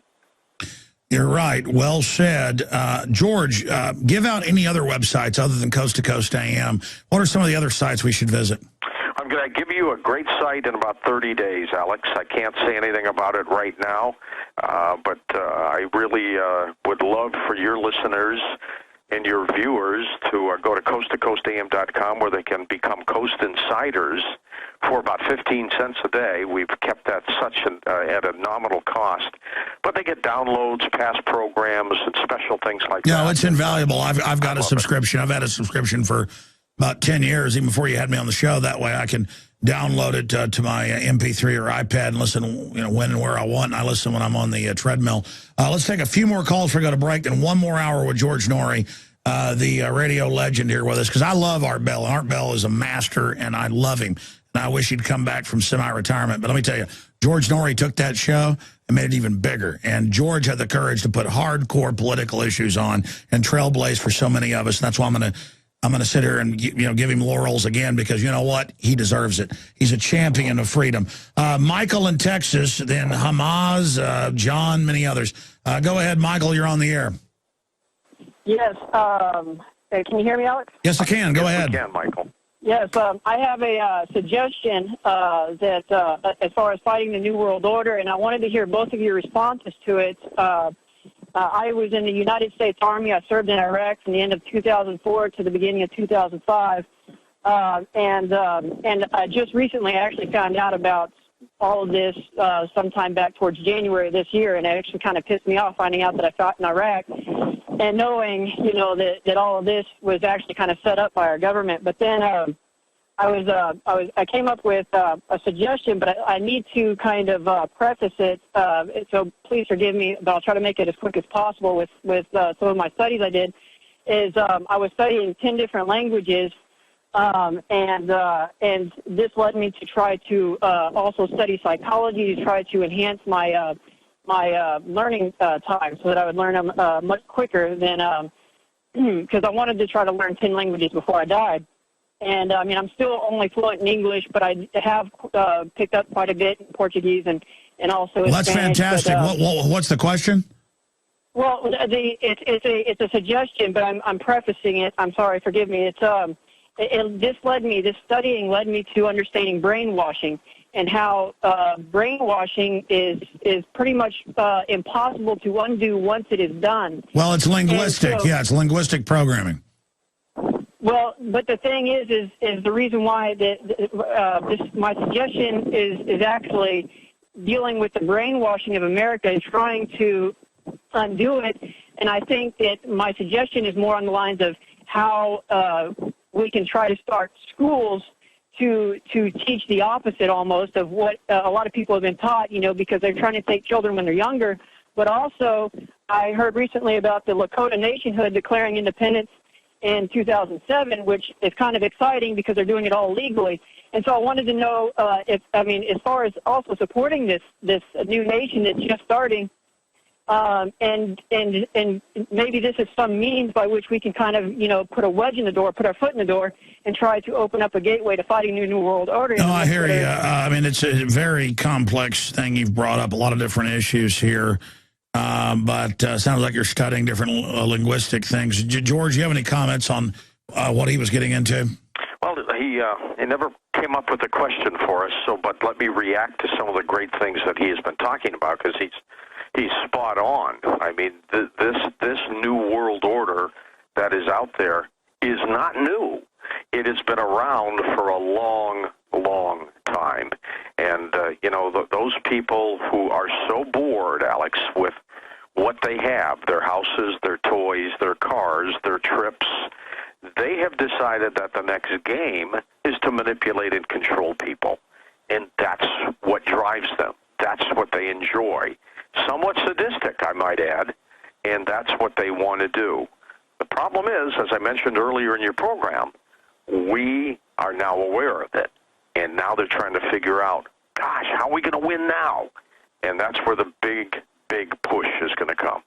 You're right. Well said. George, give out any other websites other than Coast to Coast AM. What are some of the other sites we should visit? I'm going to give you a great site in about 30 days, Alex. I can't say anything about it right now, but I really would love for your listeners and your viewers to go to coasttocoastam.com, where they can become Coast Insiders for about 15 cents a day. We've kept that at a nominal cost, but they get downloads, past programs, and special things like that. No, it's invaluable. I've got a subscription. I've had a subscription for about 10 years, even before you had me on the show. That way I can download it to my MP3 or iPad and listen, when and where I want. And I listen when I'm on the treadmill. Let's take a few more calls before we go to break, and one more hour with George Noory, the radio legend here with us, because I love Art Bell. Art Bell is a master, and I love him. And I wish he'd come back from semi-retirement. But let me tell you, George Noory took that show and made it even bigger. And George had the courage to put hardcore political issues on and trailblaze for so many of us. And that's why I'm going to sit here and give him laurels again, because you know what? He deserves it. He's a champion of freedom. Michael in Texas, then Hamas, John, many others. Go ahead, Michael. You're on the air. Yes. Can you hear me, Alex? Yes, I can. Go ahead. Yes, Michael. Yes. I have a suggestion that as far as fighting the New World Order, and I wanted to hear both of your responses to it. I was in the United States Army. I served in Iraq from the end of 2004 to the beginning of 2005. And I just recently actually found out about all of this sometime back towards January of this year, and it actually kind of pissed me off finding out that I fought in Iraq and knowing, that all of this was actually kind of set up by our government. But then I came up with a suggestion, but I need to kind of preface it, so please forgive me, but I'll try to make it as quick as possible with some of my studies I did, is I was studying 10 different languages, and this led me to try to also study psychology, to try to enhance my learning time so that I would learn them much quicker than, because I wanted to try to learn 10 languages before I died. And, I'm still only fluent in English, but I have picked up quite a bit in Portuguese and also in That's Spanish. fantastic. But, what's the question? Well, it's a suggestion, but I'm prefacing it. I'm sorry, forgive me. This studying led me to understanding brainwashing and how brainwashing is pretty much impossible to undo once it is done. Well, it's linguistic. It's linguistic programming. Well, but the thing is the reason why my suggestion is actually dealing with the brainwashing of America and trying to undo it. And I think that my suggestion is more on the lines of how we can try to start schools to teach the opposite almost of what a lot of people have been taught, because they're trying to take children when they're younger. But also, I heard recently about the Lakota nationhood declaring independence in 2007, which is kind of exciting because they're doing it all legally. And so I wanted to know as far as also supporting this new nation that's just starting, and maybe this is some means by which we can kind of, put a wedge in the door, put our foot in the door, and try to open up a gateway to fighting the New World Order. No, I hear you. It's a very complex thing you've brought up, a lot of different issues here. But sounds like you're studying different linguistic things. George, you have any comments on what he was getting into? Well, he never came up with a question for us, but let me react to some of the great things that he has been talking about, because he's spot on. I mean, this new world order that is out there is not new. It has been around for a long, long time. And, those people who are so bored, Alex, with what they have, their houses, their toys, their cars, their trips, they have decided that the next game is to manipulate and control people. And that's what drives them. That's what they enjoy. Somewhat sadistic, I might add, and that's what they want to do. The problem is, as I mentioned earlier in your program, we are now aware of it. And now they're trying to figure out, gosh, how are we going to win now? And that's where the big push is going to come.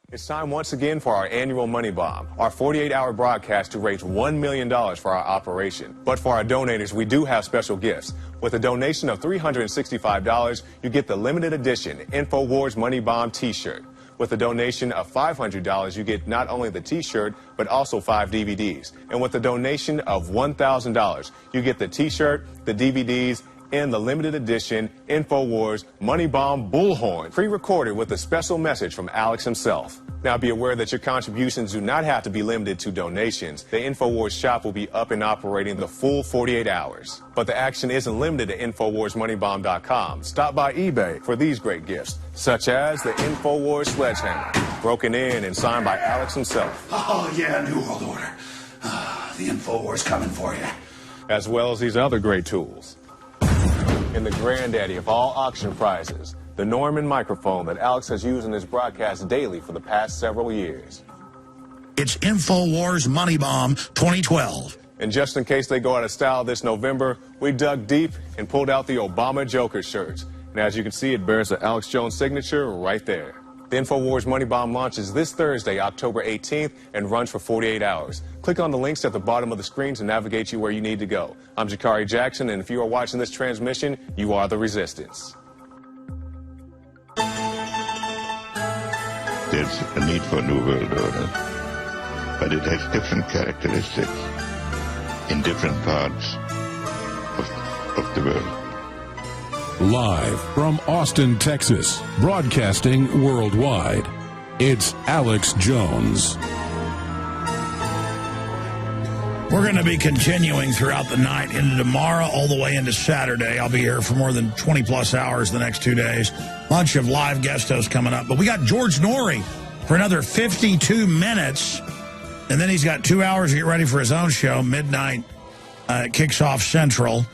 It's time once again for our annual Money Bomb, our 48-hour broadcast to raise $1 million for our operation. But for our donators, we do have special gifts. With a donation of $365, you get the limited edition Infowars Money Bomb t-shirt. With a donation of $500, you get not only the t-shirt, but also 5 DVDs. And with a donation of $1,000, you get the t-shirt, the DVDs, and the limited edition Infowars Money Bomb Bullhorn, pre-recorded with a special message from Alex himself. Now be aware that your contributions do not have to be limited to donations. The Infowars shop will be up and operating the full 48 hours. But the action isn't limited to InfowarsMoneyBomb.com. Stop by eBay for these great gifts, such as the Infowars Sledgehammer, broken in and signed by Alex himself. Oh, yeah, New World Order. The Infowars coming for you. As well as these other great tools. And the granddaddy of all auction prizes, the Norman microphone that Alex has used in his broadcast daily for the past several years. It's Infowars Money Bomb 2012. And just in case they go out of style this November, we dug deep and pulled out the Obama Joker shirts. And as you can see, it bears the Alex Jones signature right there. The Infowars Money Bomb launches this Thursday, October 18th, and runs for 48 hours. Click on the links at the bottom of the screen to navigate you where you need to go. I'm Jakari Jackson, and if you are watching this transmission, you are the Resistance. There's a need for a new world order, but it has different characteristics in different parts of the world. Live from Austin, Texas, broadcasting worldwide, it's Alex Jones. We're going to be continuing throughout the night into tomorrow, all the way into Saturday. I'll be here for more than 20-plus hours the next 2 days. Bunch of live guest hosts coming up. But we got George Noory for another 52 minutes. And then he's got 2 hours to get ready for his own show. Midnight kicks off Central.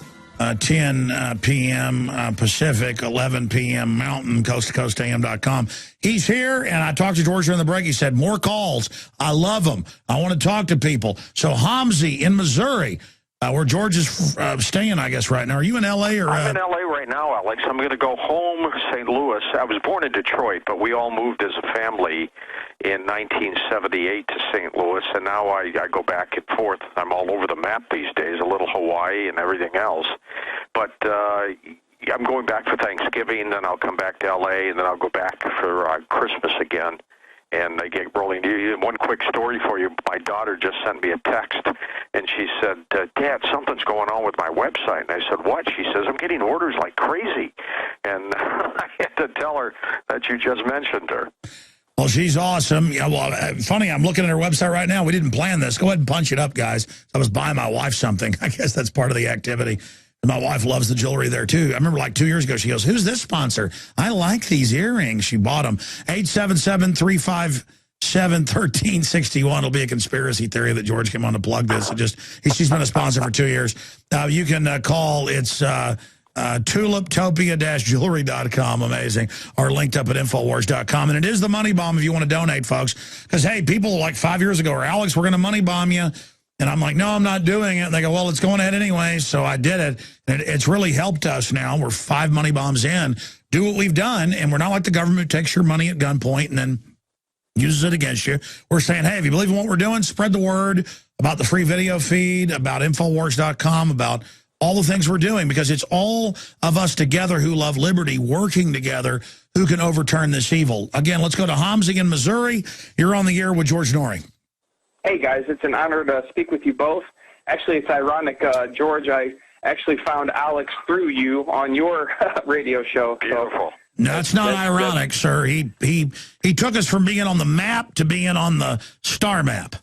10 p.m. Pacific, 11 p.m. Mountain, coast-to-coast-am.com. He's here, and I talked to George during the break. He said, more calls. I love them. I want to talk to people. So Hamzi in Missouri, where George is staying, I guess, right now. Are you in L.A.? Or I'm in L.A. right now, Alex. I'm going to go home, St. Louis. I was born in Detroit, but we all moved as a family in 1978 to St. Louis, and now I go back and forth. I'm all over the map these days, a little Hawaii and everything else. But I'm going back for Thanksgiving, then I'll come back to L.A., and then I'll go back for Christmas again. And I get rolling. One quick story for you. My daughter just sent me a text, and she said, Dad, something's going on with my website. And I said, what? She says, I'm getting orders like crazy. And I had to tell her that you just mentioned her. Well, she's awesome. Yeah, well, funny, I'm looking at her website right now. We didn't plan this. Go ahead and punch it up, guys. I was buying my wife something. I guess that's part of the activity. And my wife loves the jewelry there, too. I remember like 2 years ago, she goes, who's this sponsor? I like these earrings. She bought them. 877-357-1361 will be a conspiracy theory that George came on to plug this. She's been a sponsor for 2 years. You can call. It's tuliptopia-jewelry.com. Amazing. Or linked up at Infowars.com. And it is the Money Bomb if you want to donate, folks. Because, hey, people like 5 years ago were, Alex, we're going to Money Bomb you. And I'm like, no, I'm not doing it. And they go, well, it's going ahead anyway. So I did it. And it's really helped us now. We're 5 Money Bombs in. Do what we've done. And we're not like the government who takes your money at gunpoint and then uses it against you. We're saying, hey, if you believe in what we're doing, spread the word about the free video feed, about Infowars.com, about all the things we're doing, because it's all of us together who love liberty working together who can overturn this evil. Again, let's go to Hamzi in Missouri. You're on the air with George Noory. Hey, guys. It's an honor to speak with you both. Actually, it's ironic, George, I actually found Alex through you on your radio show. Beautiful. No, it's not ironic, sir. He took us from being on the map to being on the star map.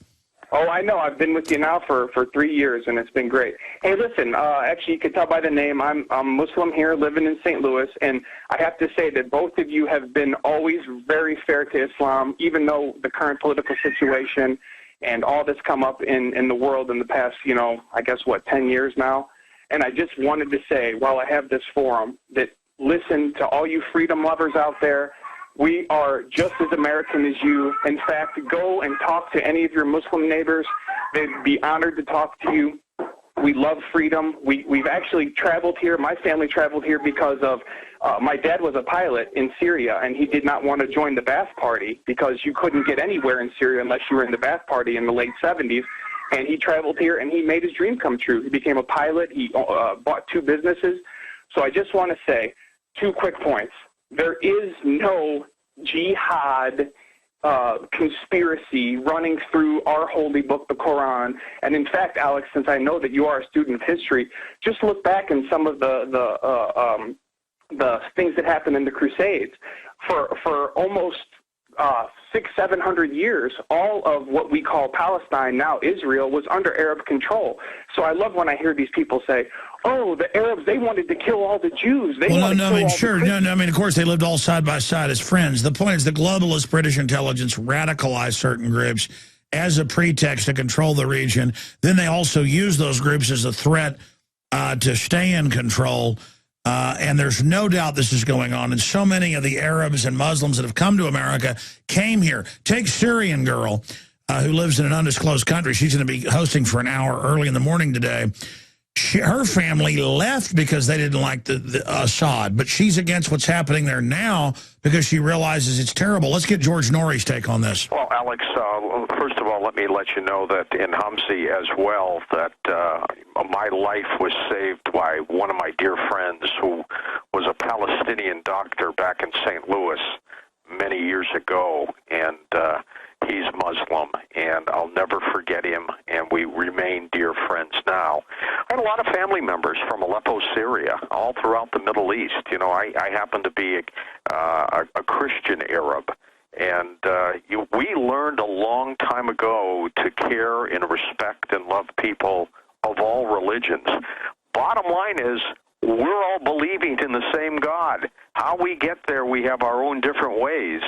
Oh, I know. I've been with you now for 3 years, and it's been great. Hey, listen, actually, you can tell by the name, I'm Muslim here, living in St. Louis, and I have to say that both of you have been always very fair to Islam, even though the current political situation and all that's come up in the world in the past, I guess, 10 years now. And I just wanted to say, while I have this forum, that listen to all you freedom lovers out there. We are just as American as you. In fact, go and talk to any of your Muslim neighbors. They'd be honored to talk to you. We love freedom. We've actually traveled here. My family traveled here because of my dad was a pilot in Syria, and he did not want to join the Ba'ath Party because you couldn't get anywhere in Syria unless you were in the Ba'ath Party in the late 70s. And he traveled here, and he made his dream come true. He became a pilot. He bought 2 businesses. So I just want to say 2 quick points. There is no jihad conspiracy running through our holy book, the Quran. And in fact, Alex, since I know that you are a student of history, just look back in some of the things that happened in the Crusades. For almost 600-700 years, all of what we call Palestine, now Israel, was under Arab control. So I love when I hear these people say, oh, the Arabs, they wanted to kill all the Jews. Of course, they lived all side by side as friends. The point is the globalist British intelligence radicalized certain groups as a pretext to control the region. Then they also use those groups as a threat to stay in control. And there's no doubt this is going on. And so many of the Arabs and Muslims that have come to America came here. Take Syrian girl who lives in an undisclosed country. She's going to be hosting for an hour early in the morning today. Her family left because they didn't like the Assad, but she's against what's happening there now because she realizes it's terrible. Let's get George Noory's take on this. Well, Alex, first of all, let me let you know that in Hamzi as well, that my life was saved by one of my dear friends who was a Palestinian doctor back in St. Louis many years ago, and he's Muslim, and I'll never forget him, and we remain dear friends now. I had a lot of family members from Aleppo, Syria, all throughout the Middle East. I happen to be a Christian Arab, and we learned a long time ago to care and respect and love people of all religions. Bottom line is, we're all believing in the same God. How we get there, we have our own different ways,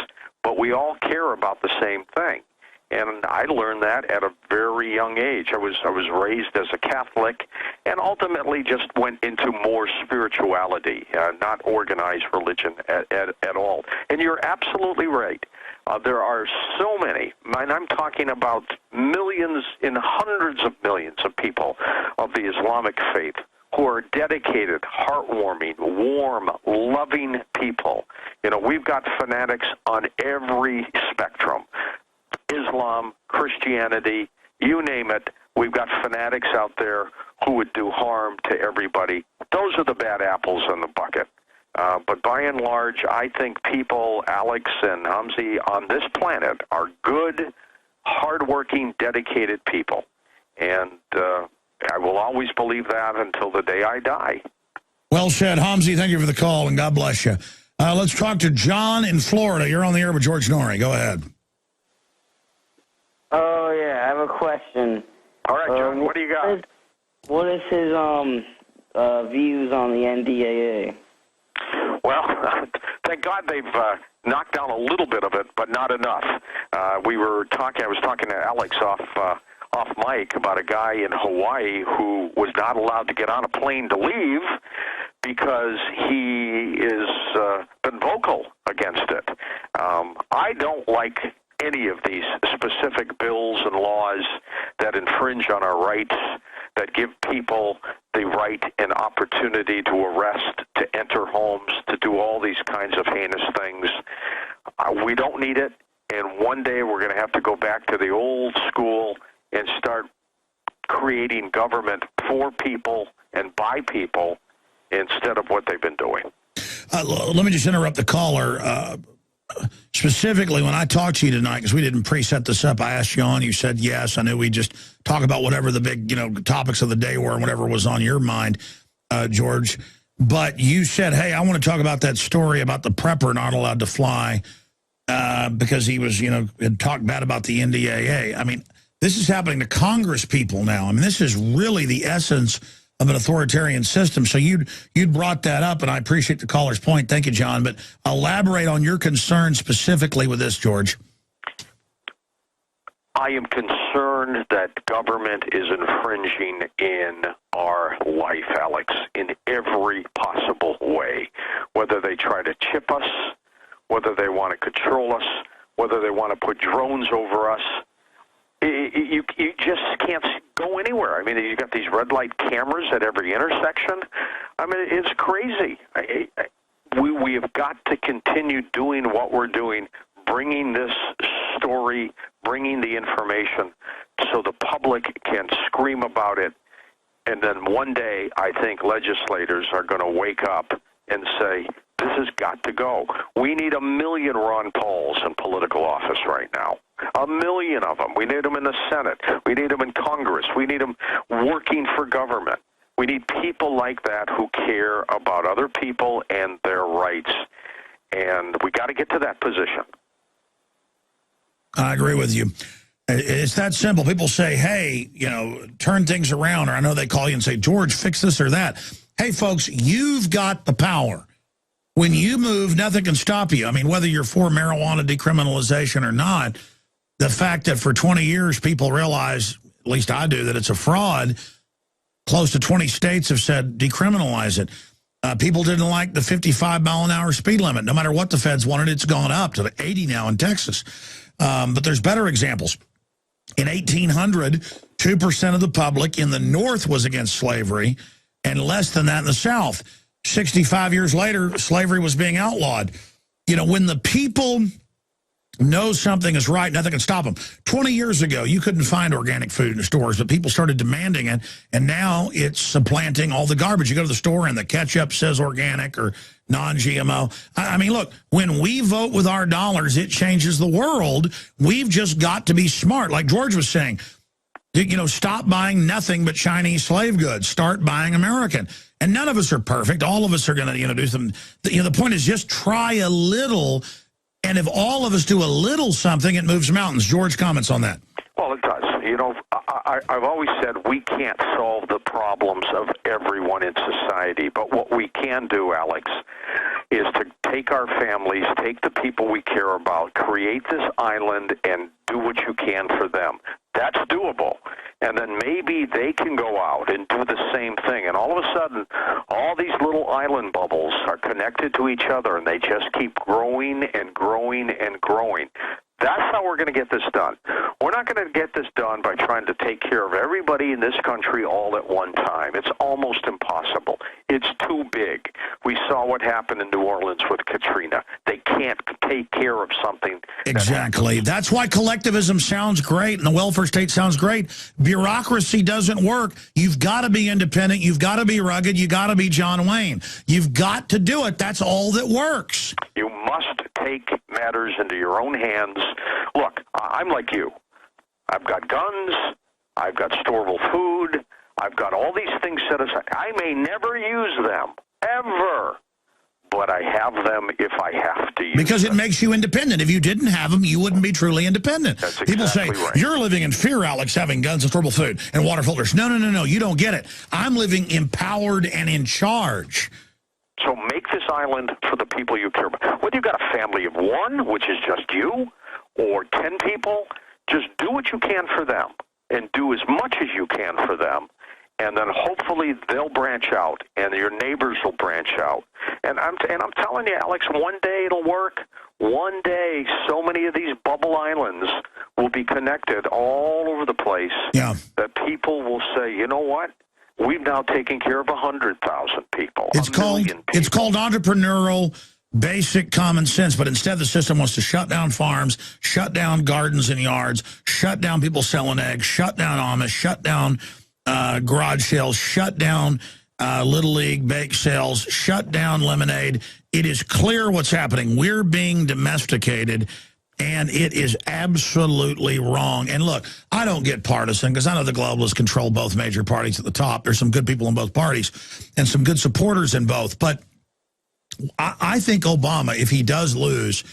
but we all care about the same thing. And I learned that at a very young age. I was raised as a Catholic and ultimately just went into more spirituality, not organized religion at all. And you're absolutely right. There are so many, and I'm talking about millions and hundreds of millions of people of the Islamic faith who are dedicated, heartwarming, warm, loving people. We've got fanatics on every spectrum. Islam, Christianity, you name it, we've got fanatics out there who would do harm to everybody. Those are the bad apples in the bucket. But by and large, I think people, Alex and Hamzi, on this planet are good, hardworking, dedicated people. And I will always believe that until the day I die. Well said. Hamzi, thank you for the call, and God bless you. Let's talk to John in Florida. You're on the air with George Noory. Go ahead. Oh, yeah, I have a question. All right, John, what do you got? What is his views on the NDAA? Well, thank God they've knocked down a little bit of it, but not enough. I was talking to Alex off mic about a guy in Hawaii who was not allowed to get on a plane to leave because he is been vocal against it. I don't like any of these specific bills and laws that infringe on our rights, that give people the right and opportunity to arrest, to enter homes, to do all these kinds of heinous things. We don't need it, and one day we're going to have to go back to the old school and start creating government for people and by people instead of what they've been doing. Let me just interrupt the caller. Specifically, when I talked to you tonight, because we didn't pre-set this up, I asked you on, you said yes. I knew we'd just talk about whatever the big, topics of the day were and whatever was on your mind, George. But you said, hey, I want to talk about that story about the prepper not allowed to fly because he was, had talked bad about the NDAA. I mean, this is happening to Congress people now. I mean, this is really the essence of an authoritarian system. So you'd brought that up, and I appreciate the caller's point. Thank you, John. But elaborate on your concern specifically with this, George. I am concerned that government is infringing in our life, Alex, in every possible way. Whether they try to chip us, whether they want to control us, whether they want to put drones over us. You just can't go anywhere. I mean, you've got these red light cameras at every intersection. I mean, it's crazy. We have got to continue doing what we're doing, bringing this story, bringing the information so the public can scream about it. And then one day, I think legislators are going to wake up and say, this has got to go. We need 1 million Ron Pauls in political office right now. 1 million of them. We need them in the Senate. We need them in Congress. We need them working for government. We need people like that who care about other people and their rights. And we got to get to that position. I agree with you. It's that simple. People say, hey, turn things around. Or I know they call you and say, George, fix this or that. Hey, folks, you've got the power. When you move, nothing can stop you. I mean, whether you're for marijuana decriminalization or not, the fact that for 20 years people realize, at least I do, that it's a fraud, close to 20 states have said decriminalize it. People didn't like the 55-mile-an-hour speed limit. No matter what the feds wanted, it's gone up to 80 now in Texas. But there's better examples. In 1800, 2% of the public in the North was against slavery, and less than that in the South. 65 years later, slavery was being outlawed. When the people know something is right, nothing can stop them. 20 years ago, you couldn't find organic food in the stores, but people started demanding it, and now it's supplanting all the garbage. You go to the store and the ketchup says organic or non-GMO. I mean, look, when we vote with our dollars, it changes the world. We've just got to be smart. Like George was saying, stop buying nothing but Chinese slave goods. Start buying American. And none of us are perfect. All of us are going to, do some. The point is just try a little. And if all of us do a little something, it moves mountains. George, comments on that. Well, it does. I've always said we can't solve the problems of everyone in society. But what we can do, Alex, is to take our families, take the people we care about, create this island, and do what you can for them. That's doable. And then maybe they can go out and do the same thing. And all of a sudden, all these little island bubbles are connected to each other, and they just keep growing and growing and growing. That's how we're going to get this done. We're not going to get this done by trying to take care of everybody in this country all at one time. It's almost impossible. It's too big. We saw what happened in New Orleans with Katrina. They can't take care of something. Exactly. That's why collectivism sounds great and the welfare state sounds great. Bureaucracy doesn't work. You've got to be independent. You've got to be rugged. You've got to be John Wayne. You've got to do it. That's all that works. You must take matters into your own hands. Look, I'm like you. I've got guns. I've got storable food. I've got all these things set aside. I may never use them, ever, but I have them if I have to use them. Because it makes you independent. If you didn't have them, you wouldn't be truly independent. That's People exactly say, right. You're living in fear, Alex, having guns and storable food and water filters. No, you don't get it. I'm living empowered and in charge. So make this island for the people you care about. Whether you've got a family of one, which is just you, or 10 people, just do what you can for them and do as much as you can for them. And then hopefully they'll branch out, and your neighbors will branch out. And I'm telling you, Alex, one day it'll work. One day, so many of these bubble islands will be connected all over the place that people will say, you know what? We've now taken care of 100,000 people. It's called entrepreneurial, basic common sense, but instead the system wants to shut down farms, shut down gardens and yards, shut down people selling eggs, shut down Amish, shut down garage sales, shut down Little League bake sales, shut down lemonade. It is clear what's happening. We're being domesticated, and it is absolutely wrong. And look, I don't get partisan because I know the globalists control both major parties at the top. There's some good people in both parties and some good supporters in both. But I think Obama, if he does lose,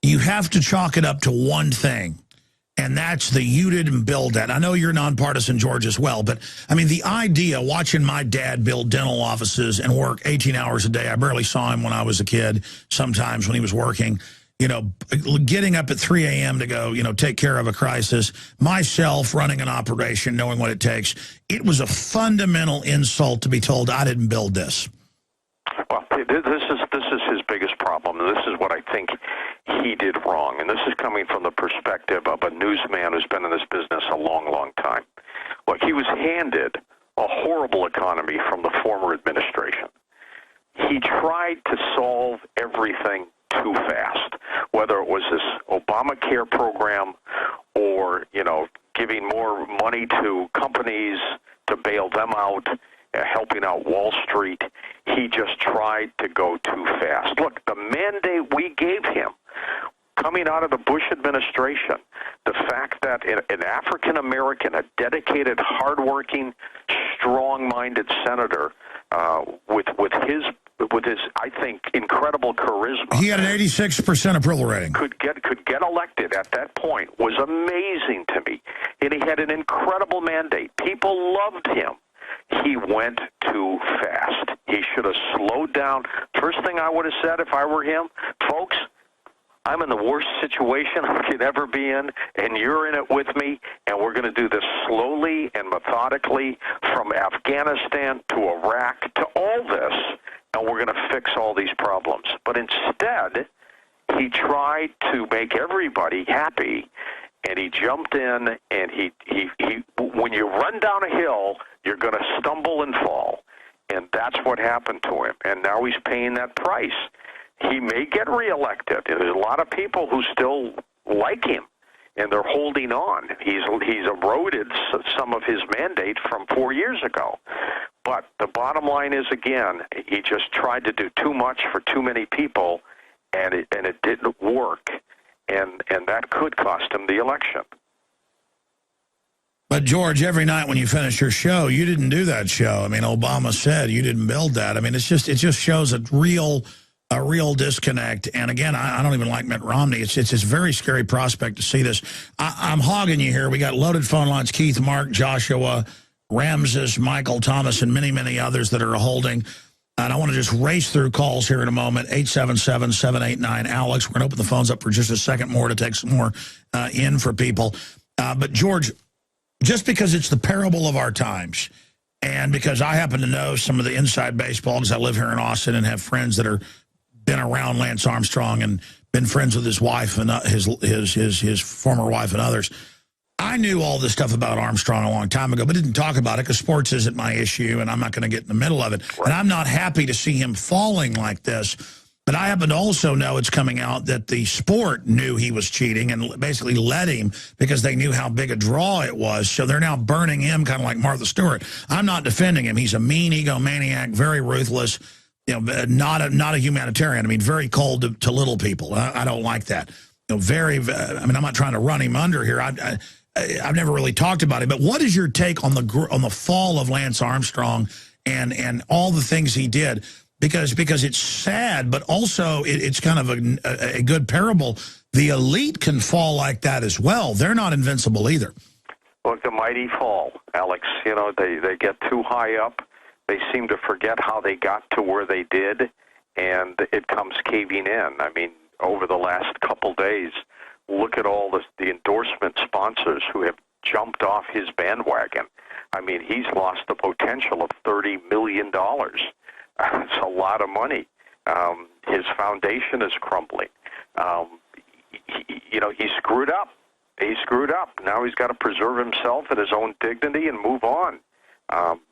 you have to chalk it up to one thing, and that's the you didn't build that. I know you're nonpartisan, George, as well, but, I mean, the idea, watching my dad build dental offices and work 18 hours a day, I barely saw him when I was a kid, sometimes when he was working, you know, getting up at 3 a.m. to go, you know, take care of a crisis, myself running an operation, knowing what it takes. It was a fundamental insult to be told I didn't build this. Well, this is his biggest problem, and this is what I think he did wrong. And this is coming from the perspective of a newsman who's been in this business a long, long time. Look, he was handed a horrible economy from the former administration. He tried to solve everything too fast, whether it was this Obamacare program or, you know, giving more money to companies to bail them out, helping out Wall Street. He just tried to go too fast. Look, the mandate we gave him coming out of the Bush administration, the fact that an African-American, a dedicated, hardworking, strong-minded senator with his, I think, incredible charisma. He had an 86% approval rating. Could get elected at that point was amazing to me. And he had an incredible mandate. People loved him. He went too fast. He should have slowed down. First thing I would have said if I were him, folks, I'm in the worst situation I could ever be in, and you're in it with me, and we're going to do this slowly and methodically from Afghanistan to Iraq to all this, and we're going to fix all these problems. But instead, he tried to make everybody happy, and he jumped in, and he when you run down a hill, you're going to stumble and fall. And that's what happened to him. And now he's paying that price. He may get reelected. There's a lot of people who still like him, and they're holding on. He's eroded some of his mandate from 4 years ago. But the bottom line is, again, he just tried to do too much for too many people, and it didn't work. And that could cost him the election. But, George, every night when you finish your show, you didn't do that show. I mean, Obama said you didn't build that. I mean, it just shows a real disconnect. And, again, I don't even like Mitt Romney. It's this very scary prospect to see this. I'm hogging you here. We got loaded phone lines, Keith, Mark, Joshua, Ramses, Michael, Thomas, and many, many others that are holding. And I want to just race through calls here in a moment, 877-789-ALEX. We're going to open the phones up for just a second more to take some more in for people. But, George, just because it's the parable of our times, and because I happen to know some of the inside baseball, because I live here in Austin and have friends that are been around Lance Armstrong and been friends with his wife and his former wife and others, I knew all this stuff about Armstrong a long time ago, but didn't talk about it because sports isn't my issue, and I'm not going to get in the middle of it. Right. And I'm not happy to see him falling like this. But I happen to also know it's coming out that the sport knew he was cheating and basically let him because they knew how big a draw it was. So they're now burning him kind of like Martha Stewart. I'm not defending him. He's a mean egomaniac, very ruthless, you know, not a humanitarian. I mean, very cold to little people. I don't like that. You know, I mean, I'm not trying to run him under here. I've never really talked about it. But what is your take on the fall of Lance Armstrong and all the things he did? Because it's sad, but also it's kind of a good parable. The elite can fall like that as well. They're not invincible either. Look, the mighty fall, Alex. You know, they get too high up. They seem to forget how they got to where they did, and it comes caving in. I mean, over the last couple days, look at all the endorsement sponsors who have jumped off his bandwagon. I mean, he's lost the potential of $30 million. It's a lot of money. His foundation is crumbling. He screwed up. He screwed up. Now he's got to preserve himself and his own dignity and move on.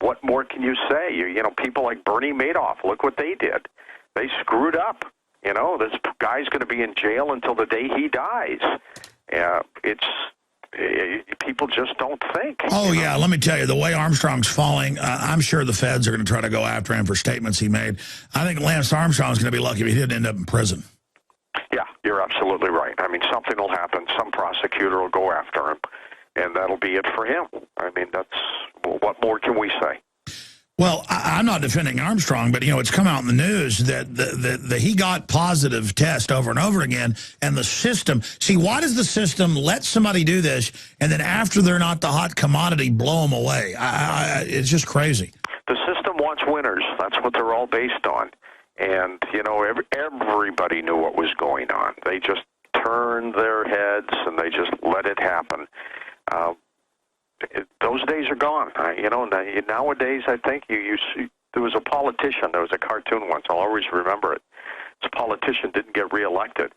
What more can you say? You know, people like Bernie Madoff, look what they did. They screwed up. You know, this guy's going to be in jail until the day he dies. people just don't think. Oh, yeah, let me tell you, the way Armstrong's falling, I'm sure the feds are going to try to go after him for statements he made. I think Lance Armstrong's going to be lucky if he didn't end up in prison. Yeah, you're absolutely right. I mean, something will happen. Some prosecutor will go after him, and that'll be it for him. I mean, what more can we say? Well, I'm not defending Armstrong, but, it's come out in the news that he got positive tests over and over again, and the system, see, why does the system let somebody do this, and then after they're not the hot commodity, blow them away? It's just crazy. The system wants winners. That's what they're all based on. And, everybody knew what was going on. They just turned their heads, and they just let it happen. Those days are gone. Nowadays, I think you see, there was a politician. There was a cartoon once. I'll always remember it. This politician didn't get reelected,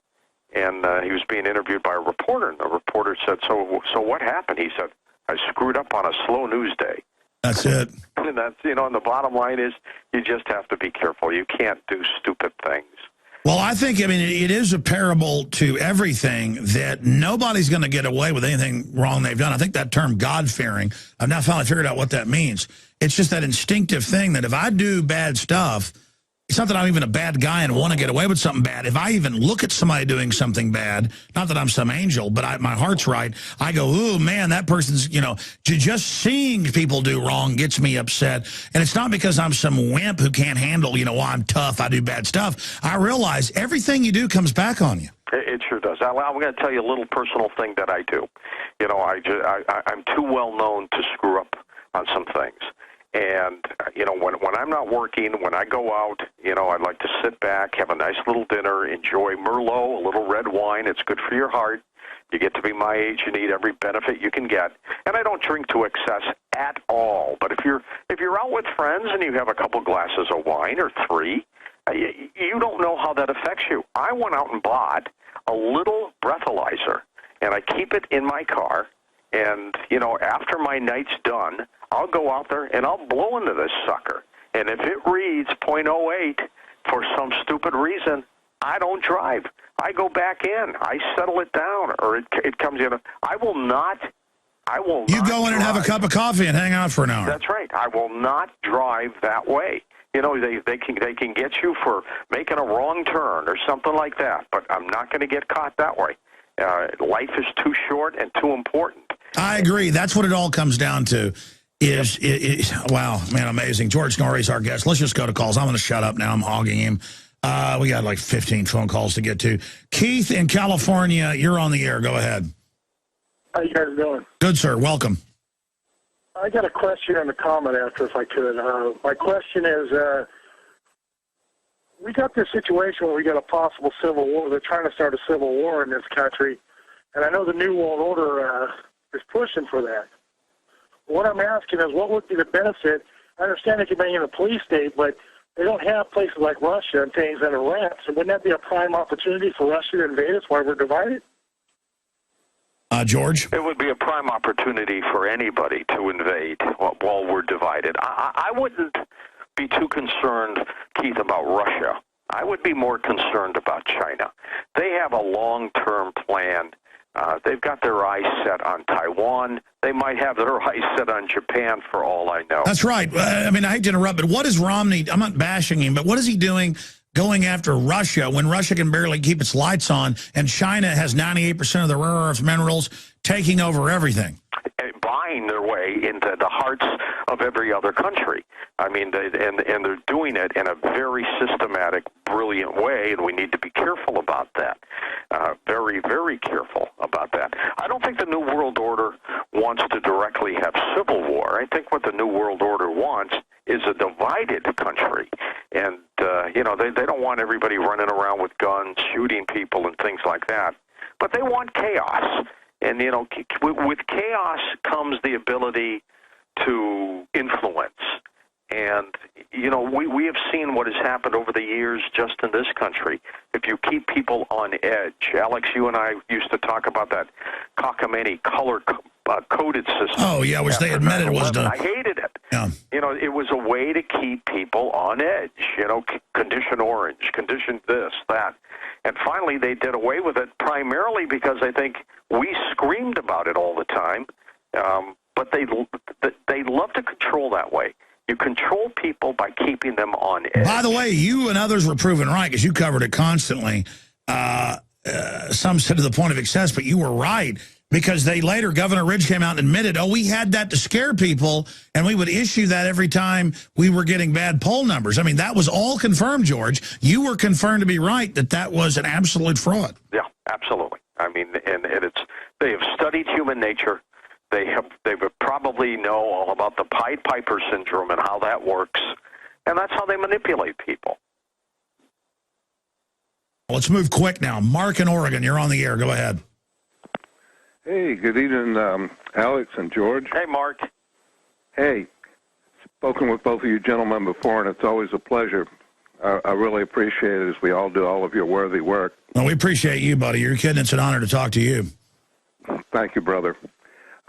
and he was being interviewed by a reporter. And the reporter said, "So what happened?" He said, "I screwed up on a slow news day." That's it. And that's and the bottom line is you just have to be careful. You can't do stupid things. Well, I think, it is a parable to everything that nobody's going to get away with anything wrong they've done. I think that term God-fearing, I've now finally figured out what that means. It's just that instinctive thing that if I do bad stuff, it's not that I'm even a bad guy and want to get away with something bad. If I even look at somebody doing something bad, not that I'm some angel, but my heart's right, I go, ooh, man, that person's, just seeing people do wrong gets me upset. And it's not because I'm some wimp who can't handle, I'm tough, I do bad stuff. I realize everything you do comes back on you. It sure does. I'm going to tell you a little personal thing that I do. I'm too well known to screw up on some things. And, when I'm not working, when I go out, I'd like to sit back, have a nice little dinner, enjoy Merlot, a little red wine. It's good for your heart. You get to be my age, you need every benefit you can get. And I don't drink to excess at all. But if you're out with friends and you have a couple glasses of wine or three, you don't know how that affects you. I went out and bought a little breathalyzer, and I keep it in my car. And, after my night's done, I'll go out there and I'll blow into this sucker. And if it reads .08 for some stupid reason, I don't drive. I go back in. I settle it down, or it comes in. I will not You go in and have a cup of coffee and hang out for an hour. That's right. I will not drive that way. They can get you for making a wrong turn or something like that, but I'm not going to get caught that way. Life is too short and too important. I agree. That's what it all comes down to. Wow, man, amazing. George Noory's our guest. Let's just go to calls. I'm going to shut up now. I'm hogging him. We got like 15 phone calls to get to. Keith in California, you're on the air. Go ahead. How you guys doing? Good, sir. Welcome. I got a question and a comment after, if I could. My question is, we got this situation where we got a possible civil war. They're trying to start a civil war in this country, and I know the New World Order is pushing for that. What I'm asking is, what would be the benefit? I understand they can be in a police state, but they don't have places like Russia and things that are rats. So wouldn't that be a prime opportunity for Russia to invade us while we're divided? George? It would be a prime opportunity for anybody to invade while we're divided. I wouldn't be too concerned, Keith, about Russia. I would be more concerned about China. They have a long-term plan. They've got their eyes set on Taiwan. They might have their eyes set on Japan, for all I know. That's right. I hate to interrupt, but what is Romney, I'm not bashing him, but what is he doing going after Russia when Russia can barely keep its lights on and China has 98% of the rare earth minerals, taking over everything? Buying their way into the hearts of every other country. And they're doing it in a very systematic, brilliant way, and we need to be careful about that. Very, very careful about that. I don't think the New World Order wants to directly have civil war. I think what the New World Order wants is a divided country. And, they don't want everybody running around with guns, shooting people and things like that. But they want chaos. And, with chaos comes the ability to influence. And, we have seen what has happened over the years just in this country. If you keep people on edge, Alex, you and I used to talk about that cockamamie color-coded system. Oh, yeah, which they admitted was done. I hated it. Yeah. You know, it was a way to keep people on edge, you know, condition orange, condition this, that. And finally they did away with it primarily because I think we screamed about it all the time. But they love to control that way. You control people by keeping them on edge. By the way, you and others were proven right because you covered it constantly. Some said to the point of excess, but you were right because Governor Ridge came out and admitted, we had that to scare people, and we would issue that every time we were getting bad poll numbers. I mean, that was all confirmed, George. You were confirmed to be right that was an absolute fraud. Yeah, absolutely. I mean, and they have studied human nature. They probably know all about the Pied Piper syndrome and how that works, and that's how they manipulate people. Let's move quick now. Mark in Oregon, you're on the air. Go ahead. Hey, good evening, Alex and George. Hey, Mark. Hey, spoken with both of you gentlemen before, and it's always a pleasure. I really appreciate it, as we all do, all of your worthy work. Well, we appreciate you, buddy. You're kidding. It's an honor to talk to you. Thank you, brother.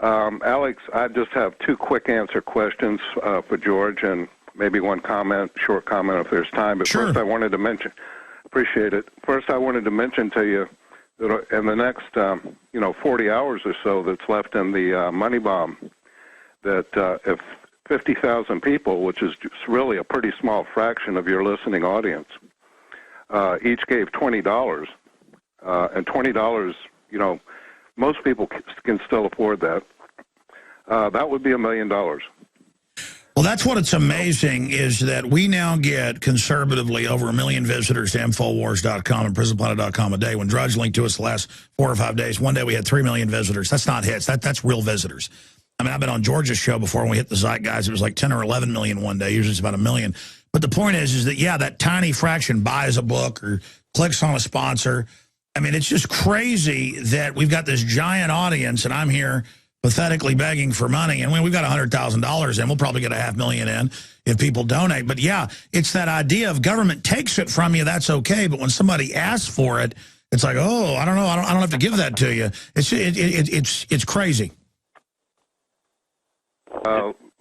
Alex, I just have two quick answer questions for George, and maybe one short comment if there's time. But sure. First I wanted to mention, appreciate it. First I wanted to mention to you that in the next 40 hours or so that's left in the MoneyBomb, that if 50,000 people, which is just really a pretty small fraction of your listening audience, each gave $20, and $20, most people can still afford that. That would be $1 million. Well, that's what it's amazing is that we now get conservatively over 1 million visitors to Infowars.com and PrisonPlanet.com a day. When Drudge linked to us the last 4 or 5 days, one day we had 3 million visitors. That's not hits. That's real visitors. I mean, I've been on George's show before when we hit the Zeitgeist. It was like 10 or 11 million one day. Usually it's about 1 million. But the point is that, yeah, that tiny fraction buys a book or clicks on a sponsor. I mean, it's just crazy that we've got this giant audience, and I'm here pathetically begging for money. And when we've got $100,000 in, we'll probably get $500,000 in if people donate. But yeah, it's that idea of government takes it from you, that's okay. But when somebody asks for it, it's like, oh, I don't know, I don't have to give that to you. It's crazy.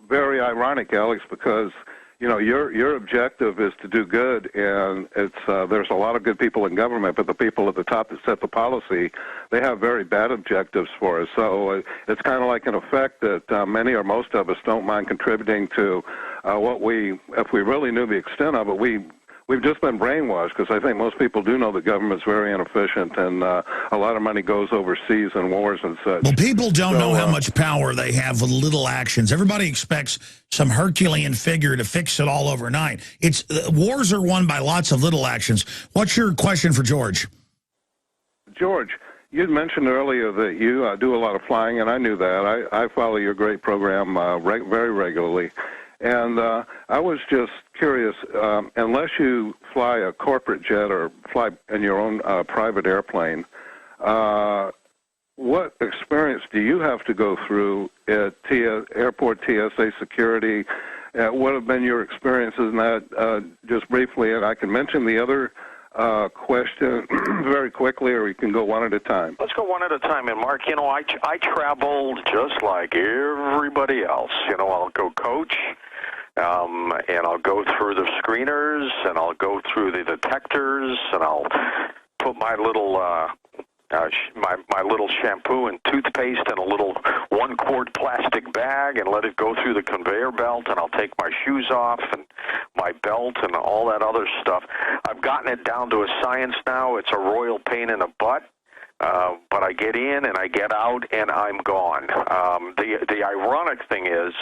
Very ironic, Alex, because your objective is to do good, and there's a lot of good people in government, but the people at the top that set the policy, they have very bad objectives for us. So it's kind of like an effect that many or most of us don't mind contributing to if we really knew the extent of it, we've just been brainwashed, because I think most people do know the government's very inefficient, and a lot of money goes overseas in wars and such. Well, people don't know how much power they have with little actions. Everybody expects some Herculean figure to fix it all overnight. Wars are won by lots of little actions. What's your question for George? George, you'd mentioned earlier that you do a lot of flying, and I knew that. I follow your great program very regularly. And I was just curious, unless you fly a corporate jet or fly in your own private airplane, what experience do you have to go through at airport TSA security? What have been your experiences in that, just briefly? And I can mention the other question very quickly, or we can go one at a time. Let's go one at a time. And Mark, I traveled just like everybody else. I'll go coach, and I'll go through the screeners, and I'll go through the detectors, and I'll put my little my little shampoo and toothpaste in a little 1-quart plastic bag and let it go through the conveyor belt, and I'll take my shoes off and my belt and all that other stuff. I've gotten it down to a science now. It's a royal pain in the butt, but I get in and I get out and I'm gone. The ironic thing is,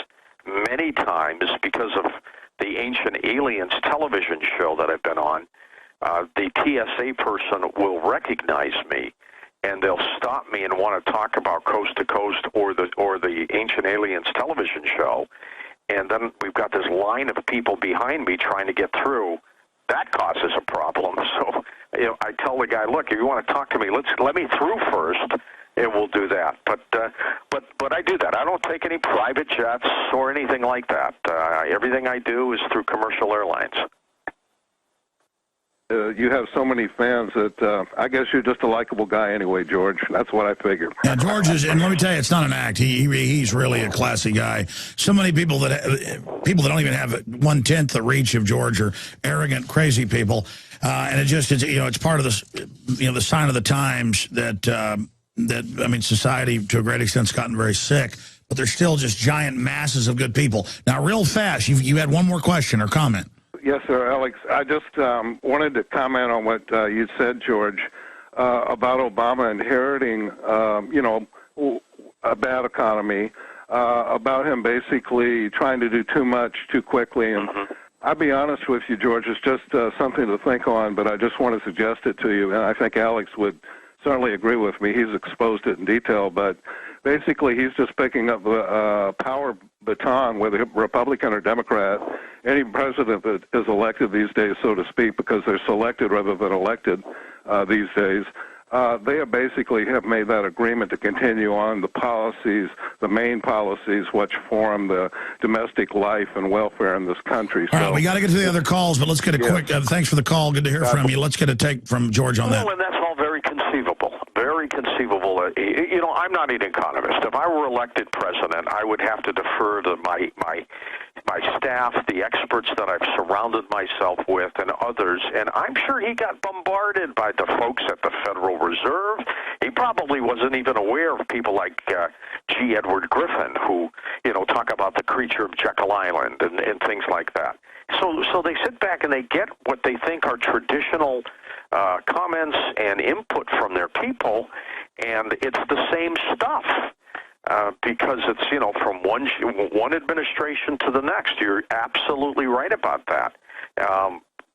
many times, because of the Ancient Aliens television show that I've been on, the TSA person will recognize me, and they'll stop me and want to talk about Coast to Coast or the Ancient Aliens television show, and then we've got this line of people behind me trying to get through. That causes a problem. So I tell the guy, look, if you want to talk to me, let me through first, and we'll do that. But I do that. I don't take any private jets or anything like that. Everything I do is through commercial airlines. You have so many fans that I guess you're just a likable guy anyway, George. That's what I figure. Yeah, George is, and let me tell you, it's not an act. He's really a classy guy. So many people that don't even have 1/10 the reach of George are arrogant, crazy people, and it's part of this, the sign of the times that society to a great extent has gotten very sick, but there's still just giant masses of good people. Now, real fast, you had one more question or comment. Yes, sir, Alex. I just wanted to comment on what you said, George, about Obama inheriting, a bad economy, about him basically trying to do too much too quickly. And I'll be honest with you, George, it's just something to think on, but I just want to suggest it to you, and I think Alex would certainly agree with me. He's exposed it in detail, but basically he's just picking up the power baton, whether Republican or Democrat. Any president that is elected these days, so to speak, because they're selected rather than elected these days, they basically have made that agreement to continue on the policies, the main policies, which form the domestic life and welfare in this country. All right, we got to get to the other calls, but let's get a quick, thanks for the call. Good to hear from you. Let's get a take from George on that. Well, and that's all very conceivable. Very conceivable. I'm not an economist. If I were elected president, I would have to defer to my staff, the experts that I've surrounded myself with, and others. And I'm sure he got bombarded by the folks at the Federal Reserve. He probably wasn't even aware of people like G. Edward Griffin, who, talk about the creature of Jekyll Island and things like that. So they sit back and they get what they think are traditional comments and input from their people, and it's the same stuff. Because it's, from one administration to the next. You're absolutely right about that.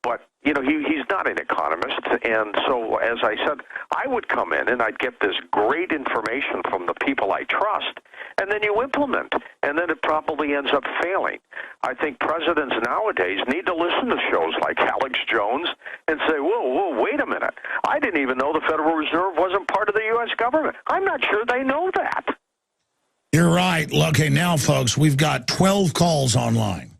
But, he's not an economist. And so, as I said, I would come in and I'd get this great information from the people I trust, and then you implement. And then it probably ends up failing. I think presidents nowadays need to listen to shows like Alex Jones and say, whoa, wait a minute. I didn't even know the Federal Reserve wasn't part of the U.S. government. I'm not sure they know that. You're right. Okay, now, folks, we've got 12 calls online.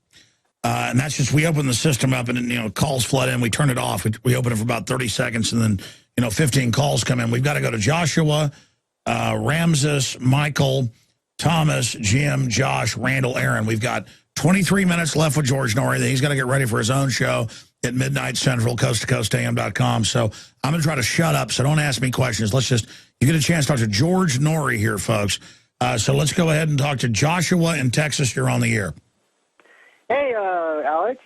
And that's just, we open the system up and, calls flood in. We turn it off. We open it for about 30 seconds and then, 15 calls come in. We've got to go to Joshua, Ramses, Michael, Thomas, Jim, Josh, Randall, Aaron. We've got 23 minutes left with George Noory. He's got to get ready for his own show at midnight Central, coast-to-coast-am.com. So I'm going to try to shut up, so don't ask me questions. You get a chance to talk to George Noory here, folks. So let's go ahead and talk to Joshua in Texas. You're on the air. Hey, Alex.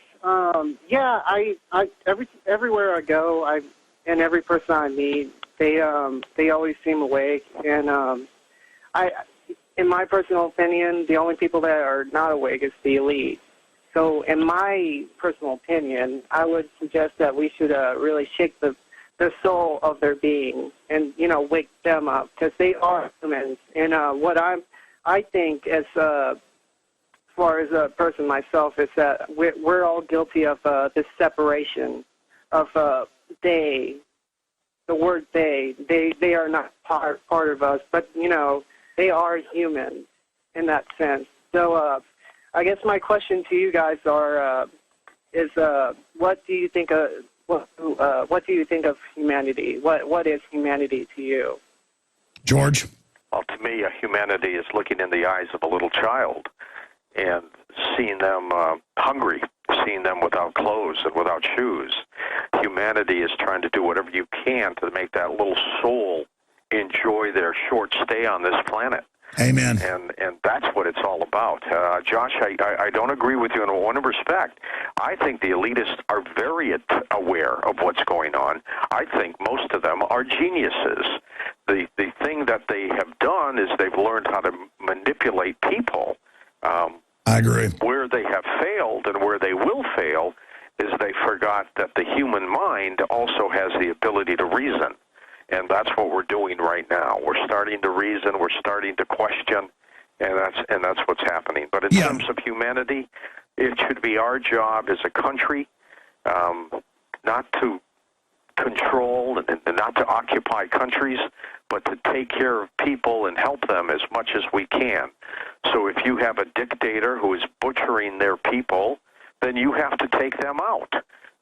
Everywhere I go, and every person I meet, they always seem awake. And in my personal opinion, the only people that are not awake is the elite. So, in my personal opinion, I would suggest that we should really shake the soul of their being and, wake them up, because they are humans. And what I think as far as a person myself is that we're all guilty of this separation of they. The word they are not part of us, but, they are human in that sense. So I guess my question to you guys is what do you think of what do you think of humanity? What is humanity to you? George? Well, to me, humanity is looking in the eyes of a little child and seeing them hungry, seeing them without clothes and without shoes. Humanity is trying to do whatever you can to make that little soul enjoy their short stay on this planet. Amen. And that's what it's all about. Josh, I don't agree with you in one respect. I think the elitists are very aware of what's going on. I think most of them are geniuses. The thing that they have done is they've learned how to manipulate people. I agree. Where they have failed and where they will fail is they forgot that the human mind also has the ability to reason. And that's what we're doing right now. We're starting to reason. We're starting to question, and that's what's happening. But in terms of humanity, it should be our job as a country not to control and not to occupy countries, but to take care of people and help them as much as we can. So if you have a dictator who is butchering their people, then you have to take them out.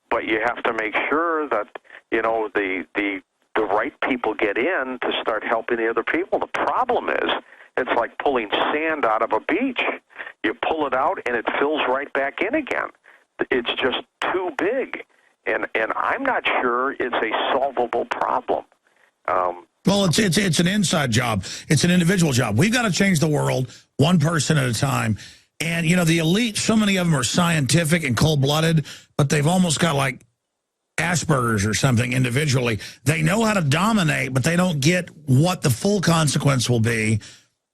but you have to make sure that, you know, the right people get in to start helping the other people. The problem is, it's like pulling sand out of a beach. You pull it out, and it fills right back in again. It's just too big, and I'm not sure it's a solvable problem. Well, it's an inside job. It's an individual job. We've got to change the world one person at a time. And, you know, the elite, so many of them are scientific and cold-blooded, but they've almost got like Asperger's or something individually. They know how to dominate, but they don't get what the full consequence will be,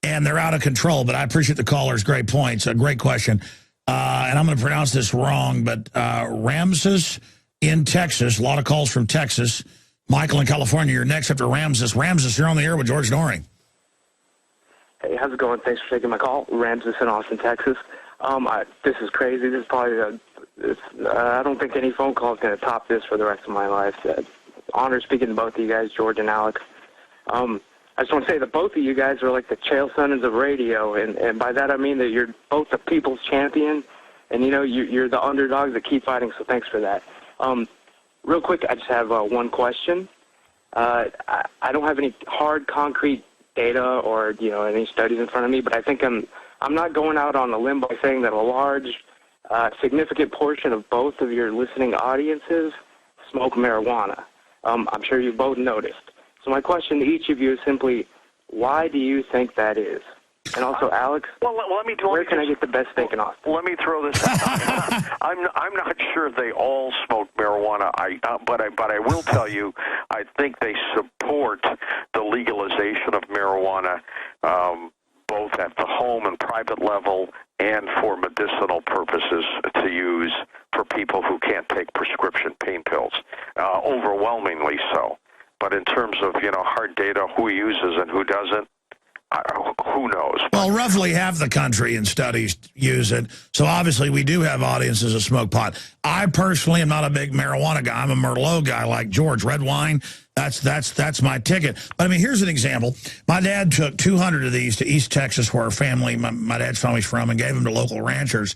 and they're out of control. But I appreciate the caller's great points. A great question. And I'm going to pronounce this wrong, but Ramses in Texas, a lot of calls from Texas. Michael in California, you're next after Ramses. Ramses, you're on the air with George Noory. Hey, how's it going? Thanks for taking my call. Ramses in Austin, Texas. This is crazy. This is probably I don't think any phone call is going to top this for the rest of my life. Honor speaking to both of you guys, George and Alex. I just want to say that both of you guys are like the Chael Sonnens of radio, and by that I mean that you're both the people's champion, and you know you're the underdogs that keep fighting. So thanks for that. Real quick, I just have one question. I don't have any hard, concrete data or any studies in front of me, but I think I'm not going out on a limb by saying that a large, significant portion of both of your listening audiences smoke marijuana. I'm sure you've both noticed. So my question to each of you is simply, why do you think that is? And also, Alex, where can I get the best steak in Austin? Let me throw this out. I'm not sure they all smoke marijuana, but I will tell you, I think they support the legalization of marijuana, both at the home and private level and for medicinal purposes to use for people who can't take prescription pain pills, overwhelmingly so. But in terms of, hard data, who uses and who doesn't, who knows? Well, roughly half the country in studies use it. So obviously we do have audiences that smoke pot. I personally am not a big marijuana guy. I'm a Merlot guy like George. Red wine, that's my ticket. But I mean, here's an example. My dad took 200 of these to East Texas, where my dad's family's from, and gave them to local ranchers.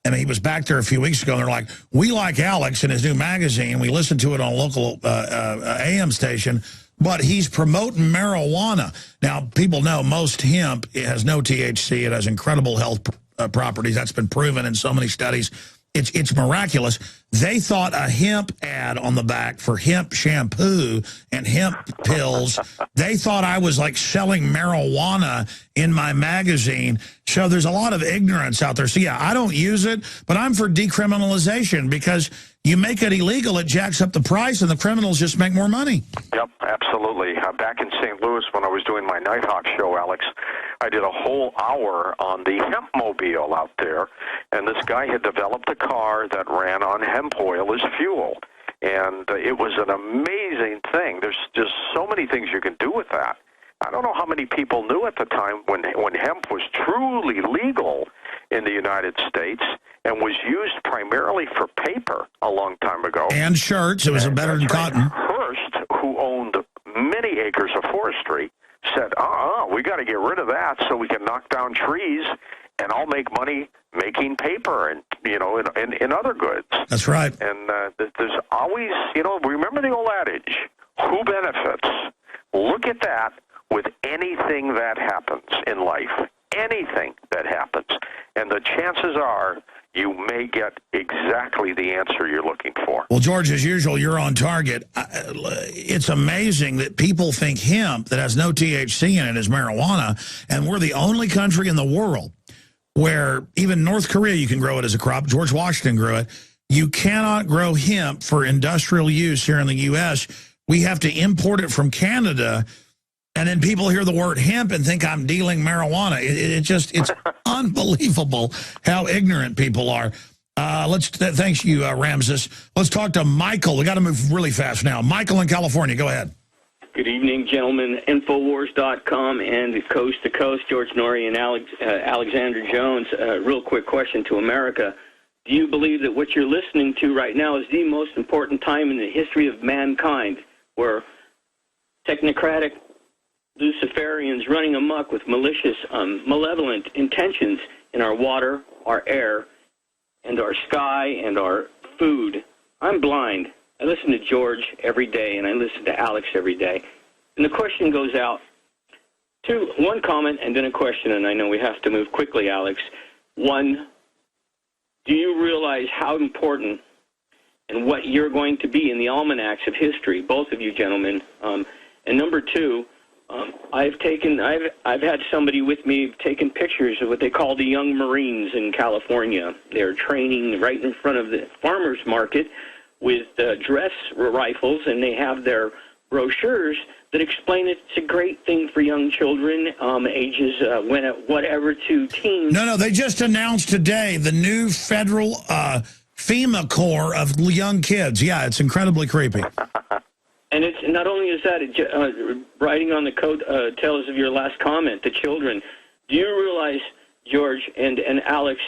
And he was back there a few weeks ago, and they're like, we like Alex in his new magazine. We listened to it on a local AM station, but he's promoting marijuana. Now, people know most hemp, it has no THC. It has incredible health properties. That's been proven in so many studies. It's miraculous. They thought a hemp ad on the back for hemp shampoo and hemp pills, they thought I was like selling marijuana in my magazine. So there's a lot of ignorance out there. So yeah, I don't use it, but I'm for decriminalization, because you make it illegal, it jacks up the price, and the criminals just make more money. Yep, absolutely. Back in St. Louis, when I was doing my Nighthawk show, Alex, I did a whole hour on the hempmobile out there, and this guy had developed a car that ran on hemp oil as fuel. And it was an amazing thing. There's just so many things you can do with that. I don't know how many people knew at the time when hemp was truly legal in the United States and was used primarily for paper a long time ago. And shirts. It was better than cotton. Hearst, who owned many acres of forestry, said, we got to get rid of that so we can knock down trees, and I'll make money making paper and, in other goods. That's right. And there's always, remember the old adage, who benefits? Look at that with anything that happens in life, anything that happens. And the chances are you may get exactly the answer you're looking for. Well, George, as usual, you're on target. It's amazing that people think hemp that has no THC in it is marijuana, and we're the only country in the world where even North Korea, you can grow it as a crop. George Washington grew it. You cannot grow hemp for industrial use here in the U.S. We have to import it from Canada, and then people hear the word hemp and think I'm dealing marijuana. It's unbelievable how ignorant people are. Thanks you, Ramses. Let's talk to Michael. We got to move really fast now. Michael in California, go ahead. Good evening, gentlemen. Infowars.com and Coast to Coast, George Noory and Alexander Jones. Real quick question to America. Do you believe that what you're listening to right now is the most important time in the history of mankind, where technocratic Luciferians running amok with malicious, malevolent intentions in our water, our air, and our sky, and our food I'm blind. I listen to George every day, and I listen to Alex every day. And the question goes out to one comment and then a question, and I know we have to move quickly, Alex. One, do you realize how important and what you're going to be in the almanacs of history, both of you gentlemen? And number two, I've had somebody with me taking pictures of what they call the young Marines in California. They're training right in front of the farmers market with dress rifles, and they have their brochures that explain it's a great thing for young children, ages whatever to teens. No, they just announced today the new federal FEMA Corps of young kids. Yeah, it's incredibly creepy. And it's not only is that, riding on the tails of your last comment, the children, do you realize, George and Alex,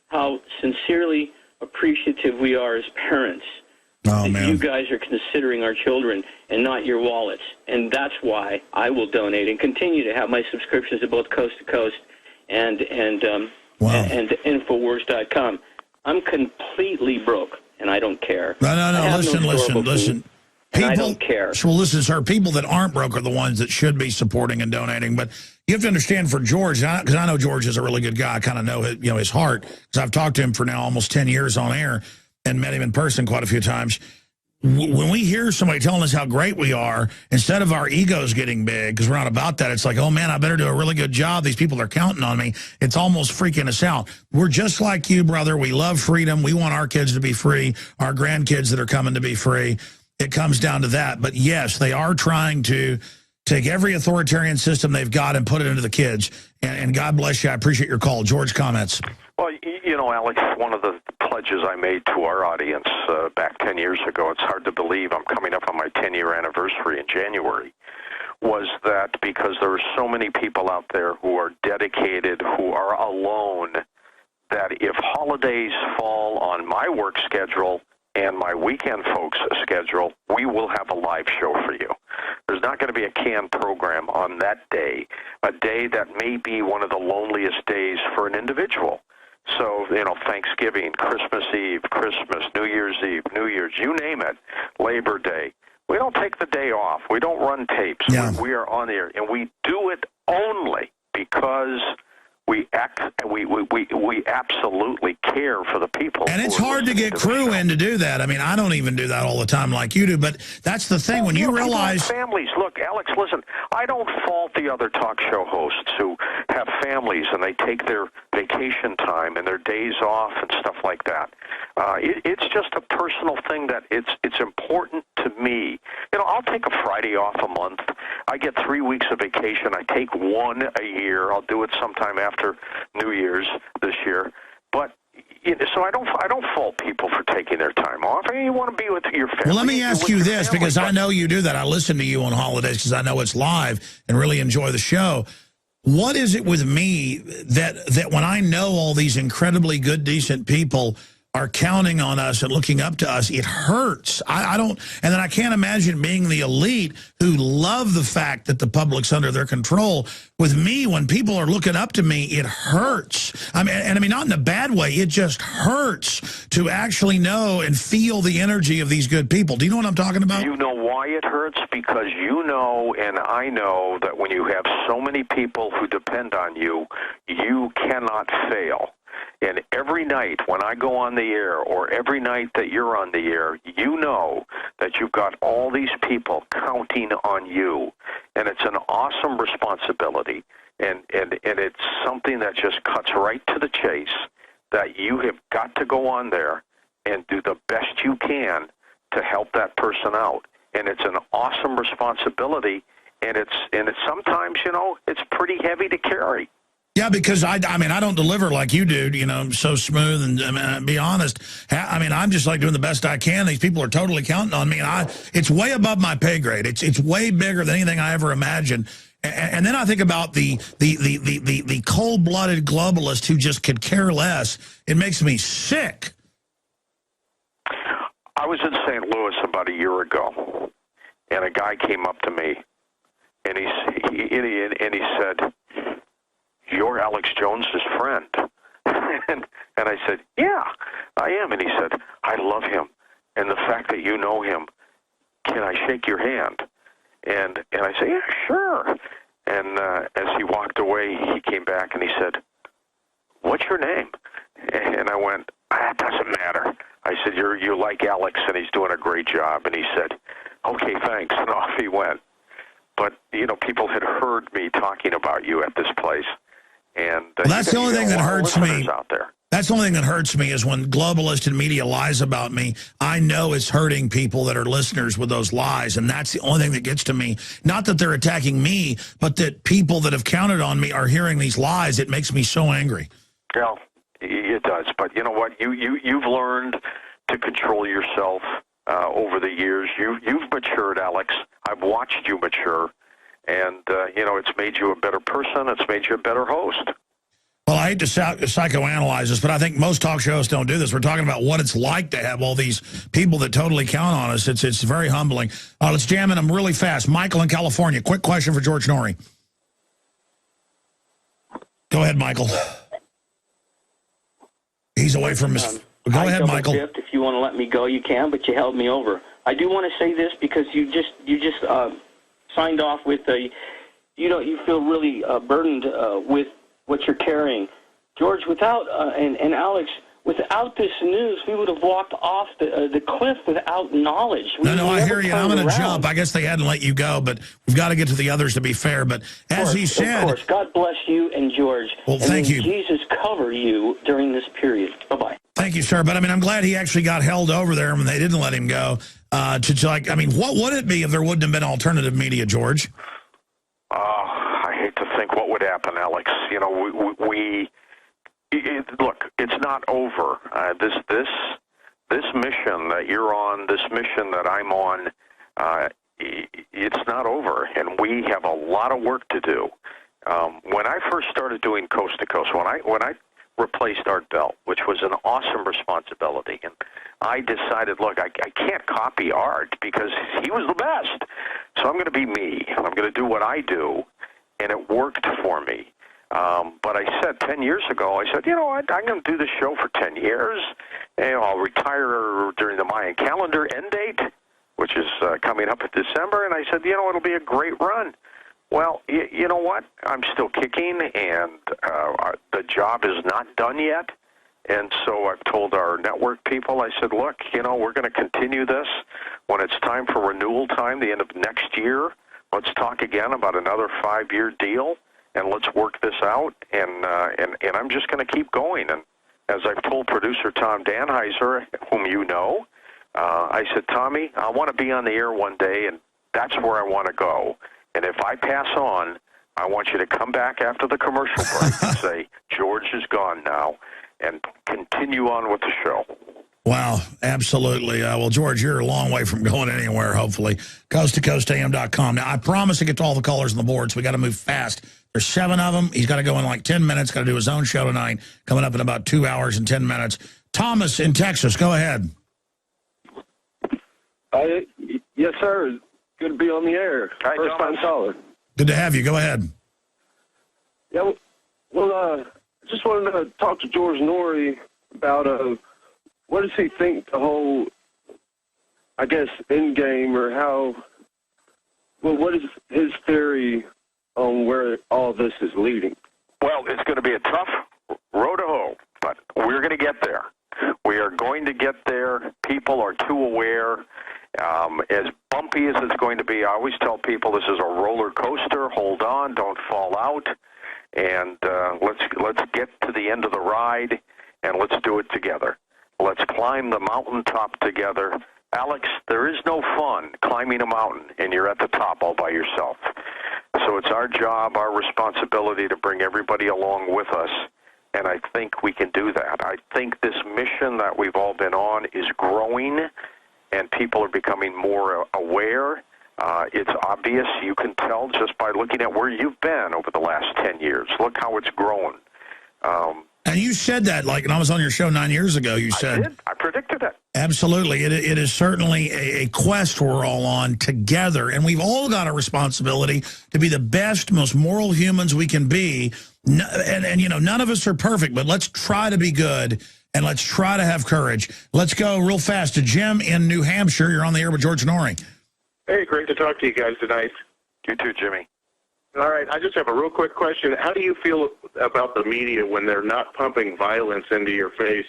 how sincerely appreciative we are as parents? Oh, man. You guys are considering our children and not your wallets. And that's why I will donate and continue to have my subscriptions to both Coast to Coast and Infowars.com. I'm completely broke, and I don't care. No, listen. People, I don't care. Well, listen, sir, people that aren't broke are the ones that should be supporting and donating. But you have to understand, for George, because I know George is a really good guy. I kind of know his heart, because I've talked to him for now almost 10 years on air and met him in person quite a few times. When we hear somebody telling us how great we are, instead of our egos getting big, because we're not about that, it's like, oh, man, I better do a really good job. These people are counting on me. It's almost freaking us out. We're just like you, brother. We love freedom. We want our kids to be free, our grandkids that are coming to be free. It comes down to that. But, yes, they are trying to take every authoritarian system they've got and put it into the kids. And God bless you. I appreciate your call. George, comments. Well, Alex, one of the pledges I made to our audience back 10 years ago, it's hard to believe I'm coming up on my 10-year anniversary in January, was that because there are so many people out there who are dedicated, who are alone, that if holidays fall on my work schedule and my weekend folks' schedule, we will have a live show for you. There's not going to be a canned program on that day, a day that may be one of the loneliest days for an individual. So, Thanksgiving, Christmas Eve, Christmas, New Year's Eve, New Year's, you name it, Labor Day. We don't take the day off. We don't run tapes. Yeah. We are on air, and we do it only because we absolutely care for the people. And it's hard to get crew in to do that. I mean, I don't even do that all the time like you do, but that's the thing. When you realize... families. Look, Alex, listen, I don't fault the other talk show hosts who have families and they take their vacation time and their days off and stuff like that. It's just a personal thing that it's important to me. I'll take a Friday off a month. I get 3 weeks of vacation. I take one a year. I'll do it sometime after New Year's this year. But so I don't fault people for taking their time off. I mean, you want to be with your family. Well, let me ask you this, because I know you do that. I listen to you on holidays because I know it's live and really enjoy the show. What is it with me that when I know all these incredibly good, decent people are counting on us and looking up to us, it hurts. I don't, and then I can't imagine being the elite who love the fact that the public's under their control. With me, when people are looking up to me, it hurts. I mean, not in a bad way. It just hurts to actually know and feel the energy of these good people. Do you know what I'm talking about? You know why it hurts? Because you know and I know that when you have so many people who depend on you, you cannot fail. And every night when I go on the air, or every night that you're on the air, you know that you've got all these people counting on you. And it's an awesome responsibility. And it's something that just cuts right to the chase, that you have got to go on there and do the best you can to help that person out. And it's an awesome responsibility. And it's sometimes, it's pretty heavy to carry. Yeah, because I don't deliver like you do, so smooth. And be honest, I'm just like doing the best I can. These people are totally counting on me, and it's way above my pay grade. It's way bigger than anything I ever imagined. And then I think about the cold-blooded globalist who just could care less. It makes me sick. I was in St. Louis about a year ago, and a guy came up to me, and he said, "You're Alex Jones's friend." and I said, "Yeah, I am." And he said, "I love him. And the fact okay, you know him. Can I shake your hand? And I said, yeah, sure. And as he walked away, he came back and he said, what's your name? And I went, that doesn't matter. I said, you like Alex, and he's doing a great job. And he said, okay, thanks. And off he went. But, you know, people had heard me talking about you at this place. And well, that's the only thing that hurts me. Out there. That's the only thing that hurts me is when globalist and media lies about me. I know it's hurting people that are listeners with those lies, and that's the only thing that gets to me. Not that they're attacking me, but that people that have counted on me are hearing these lies. It makes me so angry. Yeah, it does. But you know what? You've learned to control yourself over the years. You've matured, Alex. I've watched you mature, and you know, it's made you a better person. It's made you a better host. Well, I hate to psychoanalyze this, but I think most talk shows don't do this. We're talking about what it's like to have all these people that totally count on us. It's very humbling. Let's jam in them really fast. Michael in California. Quick question for George Noory. Go ahead, Michael. He's away from his... Go ahead, Michael. If you want to let me go, you can, but you held me over. I do want to say this because you just signed off with you feel really burdened with what you're carrying. George, without, and Alex, without this news, we would have walked off the cliff without knowledge. No, I hear you. I'm going to jump. I guess they hadn't let you go, but we've got to get to the others to be fair. But as he said... Of course. God bless you and George. Well, thank you. Jesus cover you during this period. Bye-bye. Thank you, sir. But, I mean, I'm glad he actually got held over there when they didn't let him go. What would it be if there wouldn't have been alternative media, George? I hate to think what would happen, Alex. You know, look, it's not over. This mission that you're on, this mission that I'm on, it's not over, and we have a lot of work to do. When I first started doing Coast to Coast, when I replaced Art Bell, which was an awesome responsibility, and I decided, look, I can't copy Art because he was the best, so I'm going to be me. I'm going to do what I do, and it worked for me. But I said 10 years ago, I said, you know what, I'm going to do this show for 10 years, and I'll retire during the Mayan calendar end date, which is coming up in December, and I said, you know, it'll be a great run. Well, you know what, I'm still kicking, and the job is not done yet, and so I've told our network people, I said, look, you know, we're going to continue this. When it's time for renewal time, the end of next year, let's talk again about another 5-year deal. And let's work this out, and I'm just going to keep going. And as I've told producer Tom Danheiser, whom you know, I said, Tommy, I want to be on the air one day, and that's where I want to go. And if I pass on, I want you to come back after the commercial break and say, George is gone now, and continue on with the show. Wow, absolutely. Well, George, you're a long way from going anywhere, hopefully. CoastToCoastAM.com. Now, I promise to get to all the callers on the board, so we got to move fast. There's 7 of them. He's got to go in like 10 minutes. Got to do his own show tonight, coming up in about 2 hours and 10 minutes. Thomas in Texas, go ahead. Yes, sir. Good to be on the air. Hi, First time caller. Good to have you. Go ahead. Yeah, well, just wanted to talk to George Noory about what does he think the whole, I guess, end game, or how, well, what is his theory on where all this is leading? Well, it's going to be a tough road to hoe, but we're going to get there. We are going to get there. People are too aware. As bumpy as it's going to be, I always tell people this is a roller coaster. Hold on, don't fall out, and let's get to the end of the ride, and let's do it together. Let's climb the mountaintop together. Alex, there is no fun climbing a mountain and you're at the top all by yourself. So it's our job, our responsibility to bring everybody along with us, and I think we can do that. I think this mission that we've all been on is growing, and people are becoming more aware. It's obvious. You can tell just by looking at where you've been over the last 10 years. Look how it's grown. And you said that, like, and I was on your show 9 years ago, you said... I did. I predicted it. Absolutely. It is certainly a quest we're all on together, and we've all got a responsibility to be the best, most moral humans we can be. And you know, none of us are perfect, but let's try to be good. and let's try to have courage. Let's go real fast to Jim in New Hampshire. You're on the air with George Noory. Hey, great to talk to you guys tonight. You too, Jimmy. All right, I just have a real quick question. How do you feel about the media when they're not pumping violence into your face,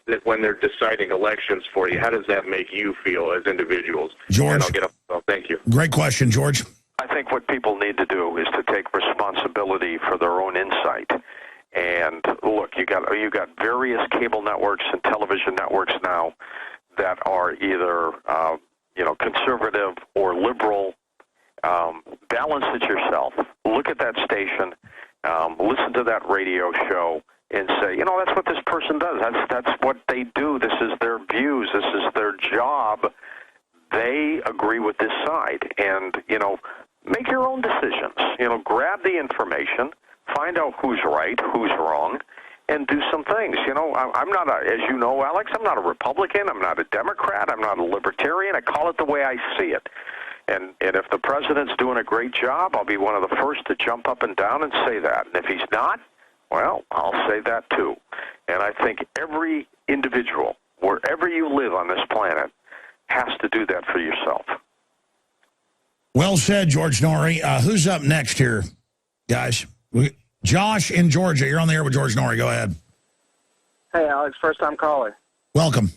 that when they're deciding elections for you? How does that make you feel as individuals? George. And I'll get up. Oh, thank you. Great question, George. I think what people need to do is to take responsibility for their own insight. And look, you got various cable networks and television networks now that are either conservative or liberal. Balance it yourself. Look at that station. Listen to that radio show and say, that's what this person does. That's what they do. This is their views. This is their job. They agree with this side. And, make your own decisions. Grab the information, find out who's right, who's wrong, and do some things. I'm not, as you know, Alex, I'm not a Republican. I'm not a Democrat. I'm not a Libertarian. I call it the way I see it. And if the president's doing a great job, I'll be one of the first to jump up and down and say that. And if he's not, well, I'll say that too. And I think every individual, wherever you live on this planet, has to do that for yourself. Well said, George Noory. Who's up next here, guys? Josh in Georgia. You're on the air with George Noory. Go ahead. Hey, Alex, first-time caller. Welcome.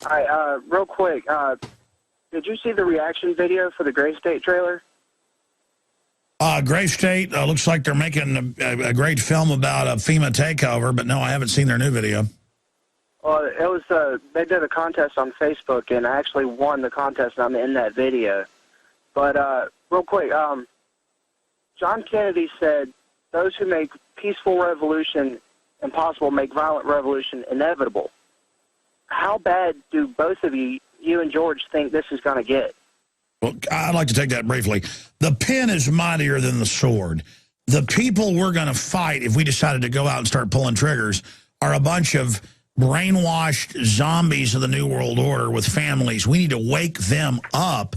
All right, real quick. Did you see the reaction video for the Gray State trailer? Gray State looks like they're making a great film about a FEMA takeover, but no, I haven't seen their new video. Well, it was they did a contest on Facebook, and I actually won the contest, and I'm in that video. But real quick, John Kennedy said, "Those who make peaceful revolution impossible make violent revolution inevitable." How bad do both of you and George think this is going to get? Well, I'd like to take that briefly. The pen is mightier than the sword. The people we're going to fight if we decided to go out and start pulling triggers are a bunch of brainwashed zombies of the New World Order with families. We need to wake them up.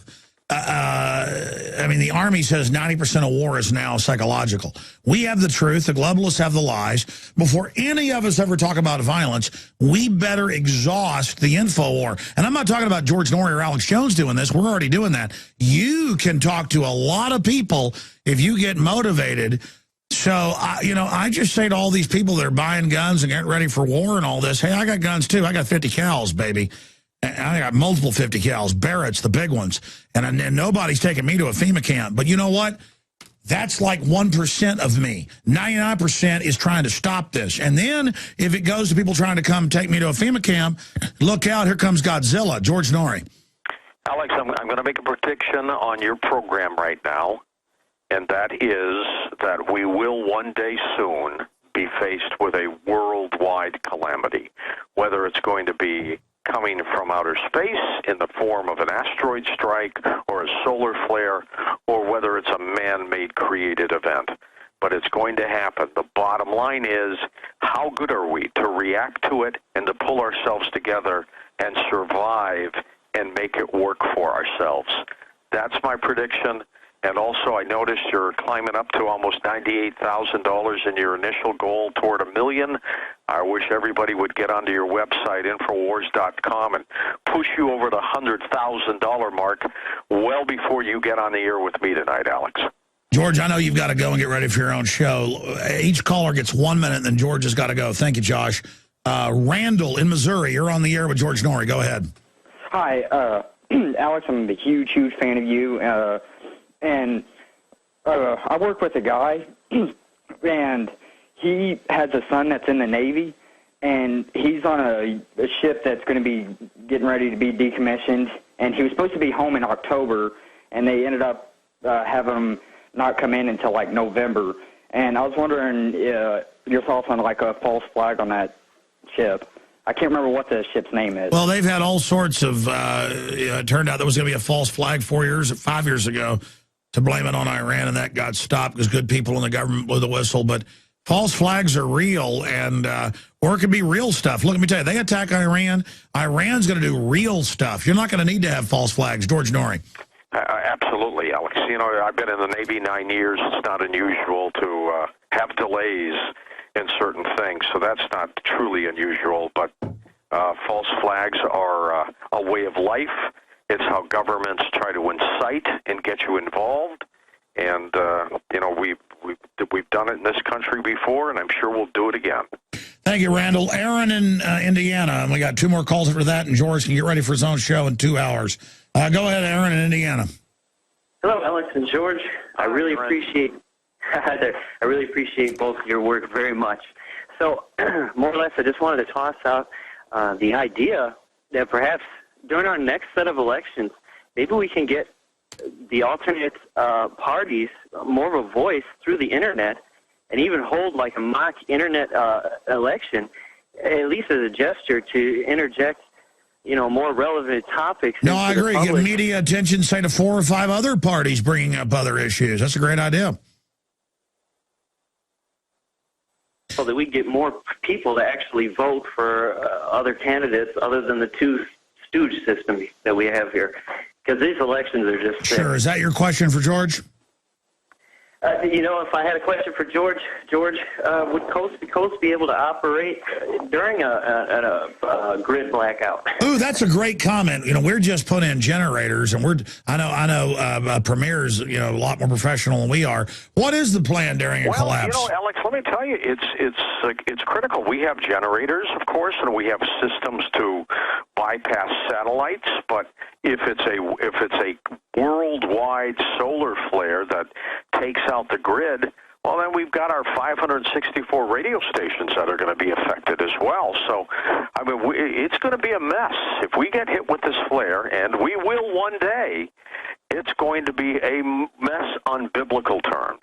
The Army says 90% of war is now psychological. We have the truth. The globalists have the lies. Before any of us ever talk about violence, we better exhaust the info war. And I'm not talking about George Noory or Alex Jones doing this. We're already doing that. You can talk to a lot of people if you get motivated. So, I just say to all these people that are buying guns and getting ready for war and all this, hey, I got guns too. I got 50 cals, baby. I got multiple 50 cals, Barrett's, the big ones. And nobody's taking me to a FEMA camp. But you know what? That's like 1% of me. 99% is trying to stop this. And then if it goes to people trying to come take me to a FEMA camp, look out, here comes Godzilla. George Noory. Alex, I'm going to make a prediction on your program right now, and that is that we will one day soon be faced with a worldwide calamity, whether it's going to be coming from outer space in the form of an asteroid strike or a solar flare, or whether it's a man-made created event. But it's going to happen. The bottom line is, how good are we to react to it and to pull ourselves together and survive and make it work for ourselves? That's my prediction. And also, I noticed you're climbing up to almost $98,000 in your initial goal toward $1 million. I wish everybody would get onto your website, Infowars.com, and push you over the $100,000 mark well before you get on the air with me tonight, Alex. George, I know you've got to go and get ready for your own show. Each caller gets 1 minute, and then George has got to go. Thank you, Josh. Randall in Missouri, you're on the air with George Noory. Go ahead. Hi, Alex. I'm a huge, huge fan of you. And I work with a guy, and he has a son that's in the Navy, and he's on a ship that's going to be getting ready to be decommissioned, and he was supposed to be home in October, and they ended up having him not come in until, like, November. And I was wondering your thoughts on, like, a false flag on that ship. I can't remember what the ship's name is. Well, they've had all sorts of, it turned out there was going to be a false flag 5 years ago, to blame it on Iran, and that got stopped because good people in the government blew the whistle. But false flags are real, and or it could be real stuff. Look, let me tell you, they attack Iran. Iran's going to do real stuff. You're not going to need to have false flags. George Noory. Absolutely, Alex. I've been in the Navy 9 years. It's not unusual to have delays. in certain things. So that's not truly unusual, but false flags are a way of life. It's how governments try to incite and get you involved. And, we've done it in this country before, and I'm sure we'll do it again. Thank you, Randall. Aaron in Indiana, and we got 2 more calls after that, and George can get ready for his own show in 2 hours. Go ahead, Aaron in Indiana. Hello, Alex and George. I really appreciate both of your work very much. So, more or less, I just wanted to toss out the idea that perhaps during our next set of elections, maybe we can get the alternate parties more of a voice through the Internet, and even hold like a mock Internet election, at least as a gesture to interject, more relevant topics. No, I agree. Get media attention, say, to 4 or 5 other parties bringing up other issues. That's a great idea. So that we get more people to actually vote for other candidates other than the 2 stooge system that we have here. Because these elections are just... Sure. Is that your question for George? If I had a question for George, would Coast to Coast be able to operate during a grid blackout? Ooh, that's a great comment. We're just putting in generators, and I know Premier's a lot more professional than we are. What is the plan during a collapse? Alex, let me tell you, it's critical. We have generators, of course, and we have systems to bypass satellites. But if it's a worldwide solar flare that takes out the grid, well, then we've got our 564 radio stations that are going to be affected as well. So, it's going to be a mess. If we get hit with this flare, and we will one day, it's going to be a mess on biblical terms.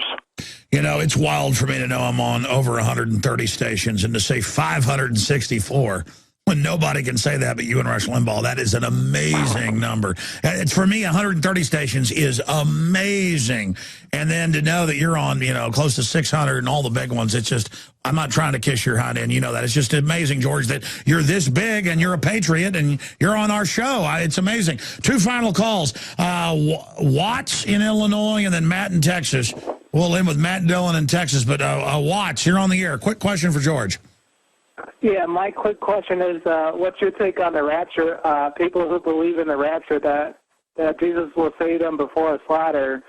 It's wild for me to know I'm on over 130 stations, and to say 564 when nobody can say that but you and Rush Limbaugh. That is an amazing number. It's, for me, 130 stations is amazing. And then to know that you're on, close to 600 and all the big ones, it's just, I'm not trying to kiss your hind end. You know that. It's just amazing, George, that you're this big and you're a patriot and you're on our show. It's amazing. 2 final calls. Watts in Illinois and then Matt in Texas. We'll end with Matt and Dylan in Texas. But Watts, you're on the air. Quick question for George. Yeah, my quick question is, what's your take on the rapture? People who believe in the rapture, that Jesus will save them before a slaughter.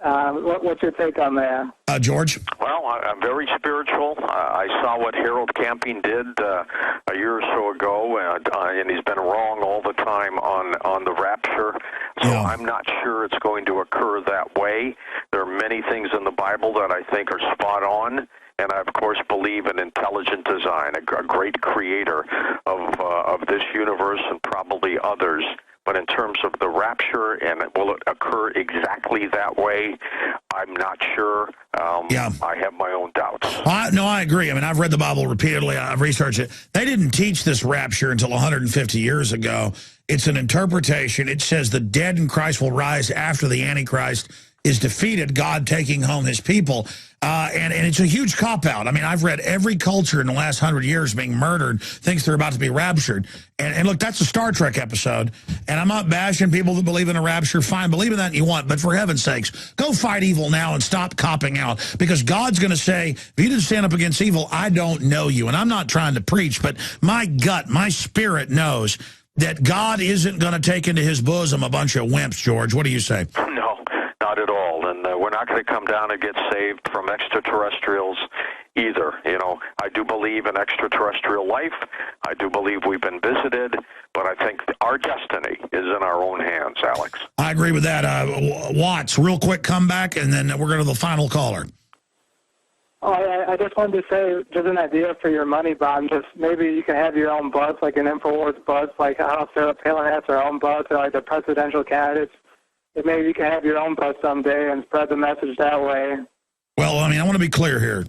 What's your take on that? George? Well, I'm very spiritual. I saw what Harold Camping did a year or so ago, and he's been wrong all the time on the rapture. So I'm not sure it's going to occur that way. There are many things in the Bible that I think are spot on. And I, of course, believe in intelligent design, a great creator of this universe and probably others. But in terms of the rapture and will it occur exactly that way, I'm not sure. I have my own doubts. No, I agree. I've read the Bible repeatedly. I've researched it. They didn't teach this rapture until 150 years ago. It's an interpretation. It says the dead in Christ will rise after the Antichrist is defeated, God taking home his people. And it's a huge cop-out. I've read every culture in the last 100 years being murdered thinks they're about to be raptured. And look, that's a Star Trek episode. And I'm not bashing people that believe in a rapture. Fine, believe in that you want. But for heaven's sakes, go fight evil now and stop copping out. Because God's going to say, if you didn't stand up against evil, I don't know you. And I'm not trying to preach, but my gut, my spirit knows that God isn't going to take into his bosom a bunch of wimps, George. What do you say? No, not at all. And we're not going to come down and get saved from extraterrestrials either. I do believe in extraterrestrial life. I do believe we've been visited. But I think our destiny is in our own hands, Alex. I agree with that. Watts, real quick comeback, and then we're going to the final caller. Oh, I just wanted to say, just an idea for your money bomb. Just maybe you can have your own buzz, like an Infowars buzz, like how Sarah Palin has her own buzz, or like the presidential candidates. If maybe you can have your own buzz someday and spread the message that way. Well, I want to be clear here.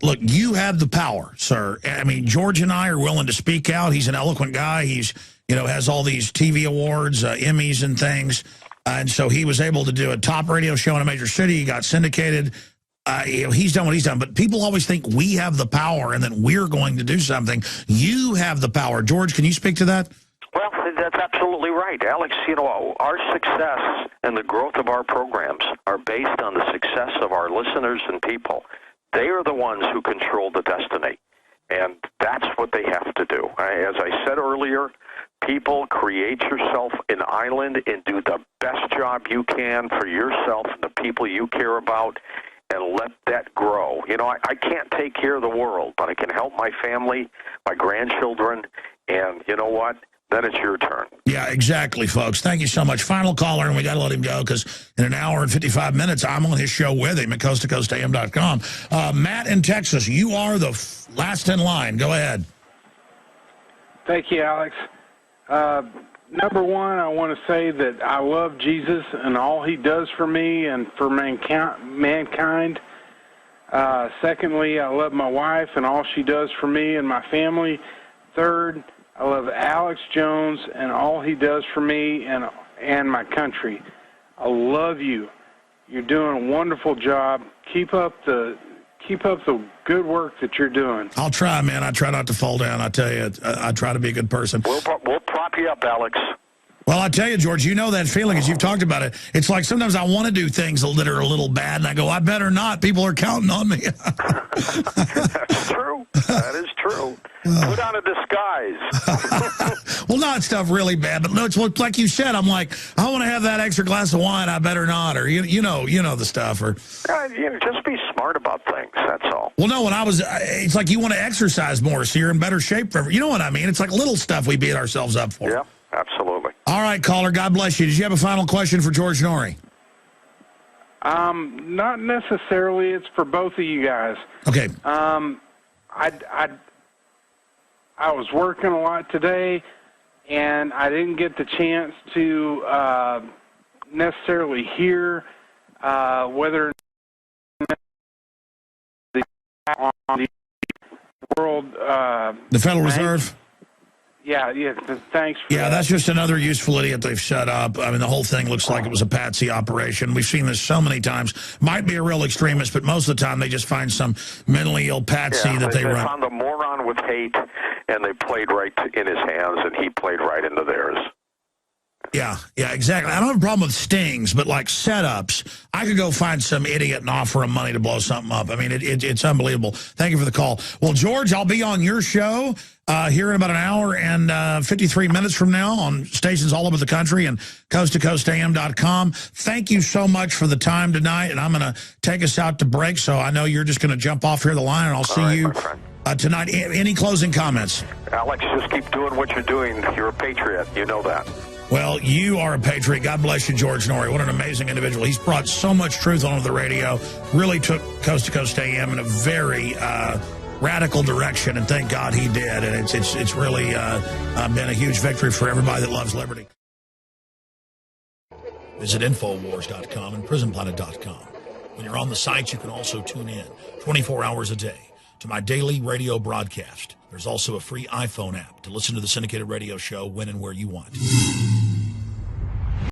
Look, you have the power, sir. George and I are willing to speak out. He's an eloquent guy. He's, has all these TV awards, Emmys and things. And so he was able to do a top radio show in a major city. He got syndicated. He's done what he's done. But people always think we have the power and that we're going to do something. You have the power. George, can you speak to that? Well, that's absolutely right, Alex. Our success and the growth of our programs are based on the success of our listeners and people. They are the ones who control the destiny, and that's what they have to do. As I said earlier, people, create yourself an island and do the best job you can for yourself and the people you care about, and let that grow. You know, I can't take care of the world, but I can help my family, my grandchildren, and you know what? Then it's your turn. Yeah, exactly, folks. Thank you so much. Final caller, and we got to let him go because in an hour and 55 minutes, I'm on his show with him at coasttocoastam.com. Matt in Texas, you are the last in line. Go ahead. Thank you, Alex. Number one, I want to say that I love Jesus and all he does for me and for mankind. Secondly, I love my wife and all she does for me and my family. Third, I love Alex Jones and all he does for me and my country. I love you. You're doing a wonderful job. Keep up the good work that you're doing. I'll try, man. I try not to fall down. I tell you, I try to be a good person. We'll prop you up, Alex. Well, I tell you, George, you know that feeling as you've talked about it. It's like sometimes I want to do things that are a little bad, and I go, I better not. People are counting on me. That's true. That is true. Put on a disguise. Well, not stuff really bad, but no, it's like you said. I'm like, I want to have that extra glass of wine. I better not, or you know the stuff, or just be smart about things. That's all. Well, no, it's like you want to exercise more, so you're in better shape for. You know what I mean? It's like little stuff we beat ourselves up for. Yeah, absolutely. All right, caller. God bless you. Did you have a final question for George Noory? Not necessarily. It's for both of you guys. Okay. I was working a lot today, and I didn't get the chance to necessarily hear whether on the world the Federal Reserve. Yeah. Thanks for that. That's just another useful idiot they've set up. I mean, the whole thing looks like it was a patsy operation. We've seen this so many times. Might be a real extremist, but most of the time they just find some mentally ill patsy that they run. They found a moron with hate, and they played right in his hands, and he played right into theirs. Yeah, exactly. I don't have a problem with stings, but like setups, I could go find some idiot and offer him money to blow something up. I mean, it's unbelievable. Thank you for the call. Well, George, I'll be on your show here in about an hour and 53 minutes from now on stations all over the country and coasttocoastam.com. Thank you so much for the time tonight, and I'm going to take us out to break, so I know you're just going to jump off here the line, and I'll see you tonight. Any closing comments? Alex, just keep doing what you're doing. You're a patriot. You know that. Well, you are a patriot. God bless you, George Noory. What an amazing individual. He's brought so much truth onto the radio, really took Coast to Coast AM in a very radical direction, and thank God he did. And it's really been a huge victory for everybody that loves liberty. Visit Infowars.com and PrisonPlanet.com. When you're on the site, you can also tune in 24 hours a day to my daily radio broadcast. There's also a free iPhone app to listen to the syndicated radio show when and where you want.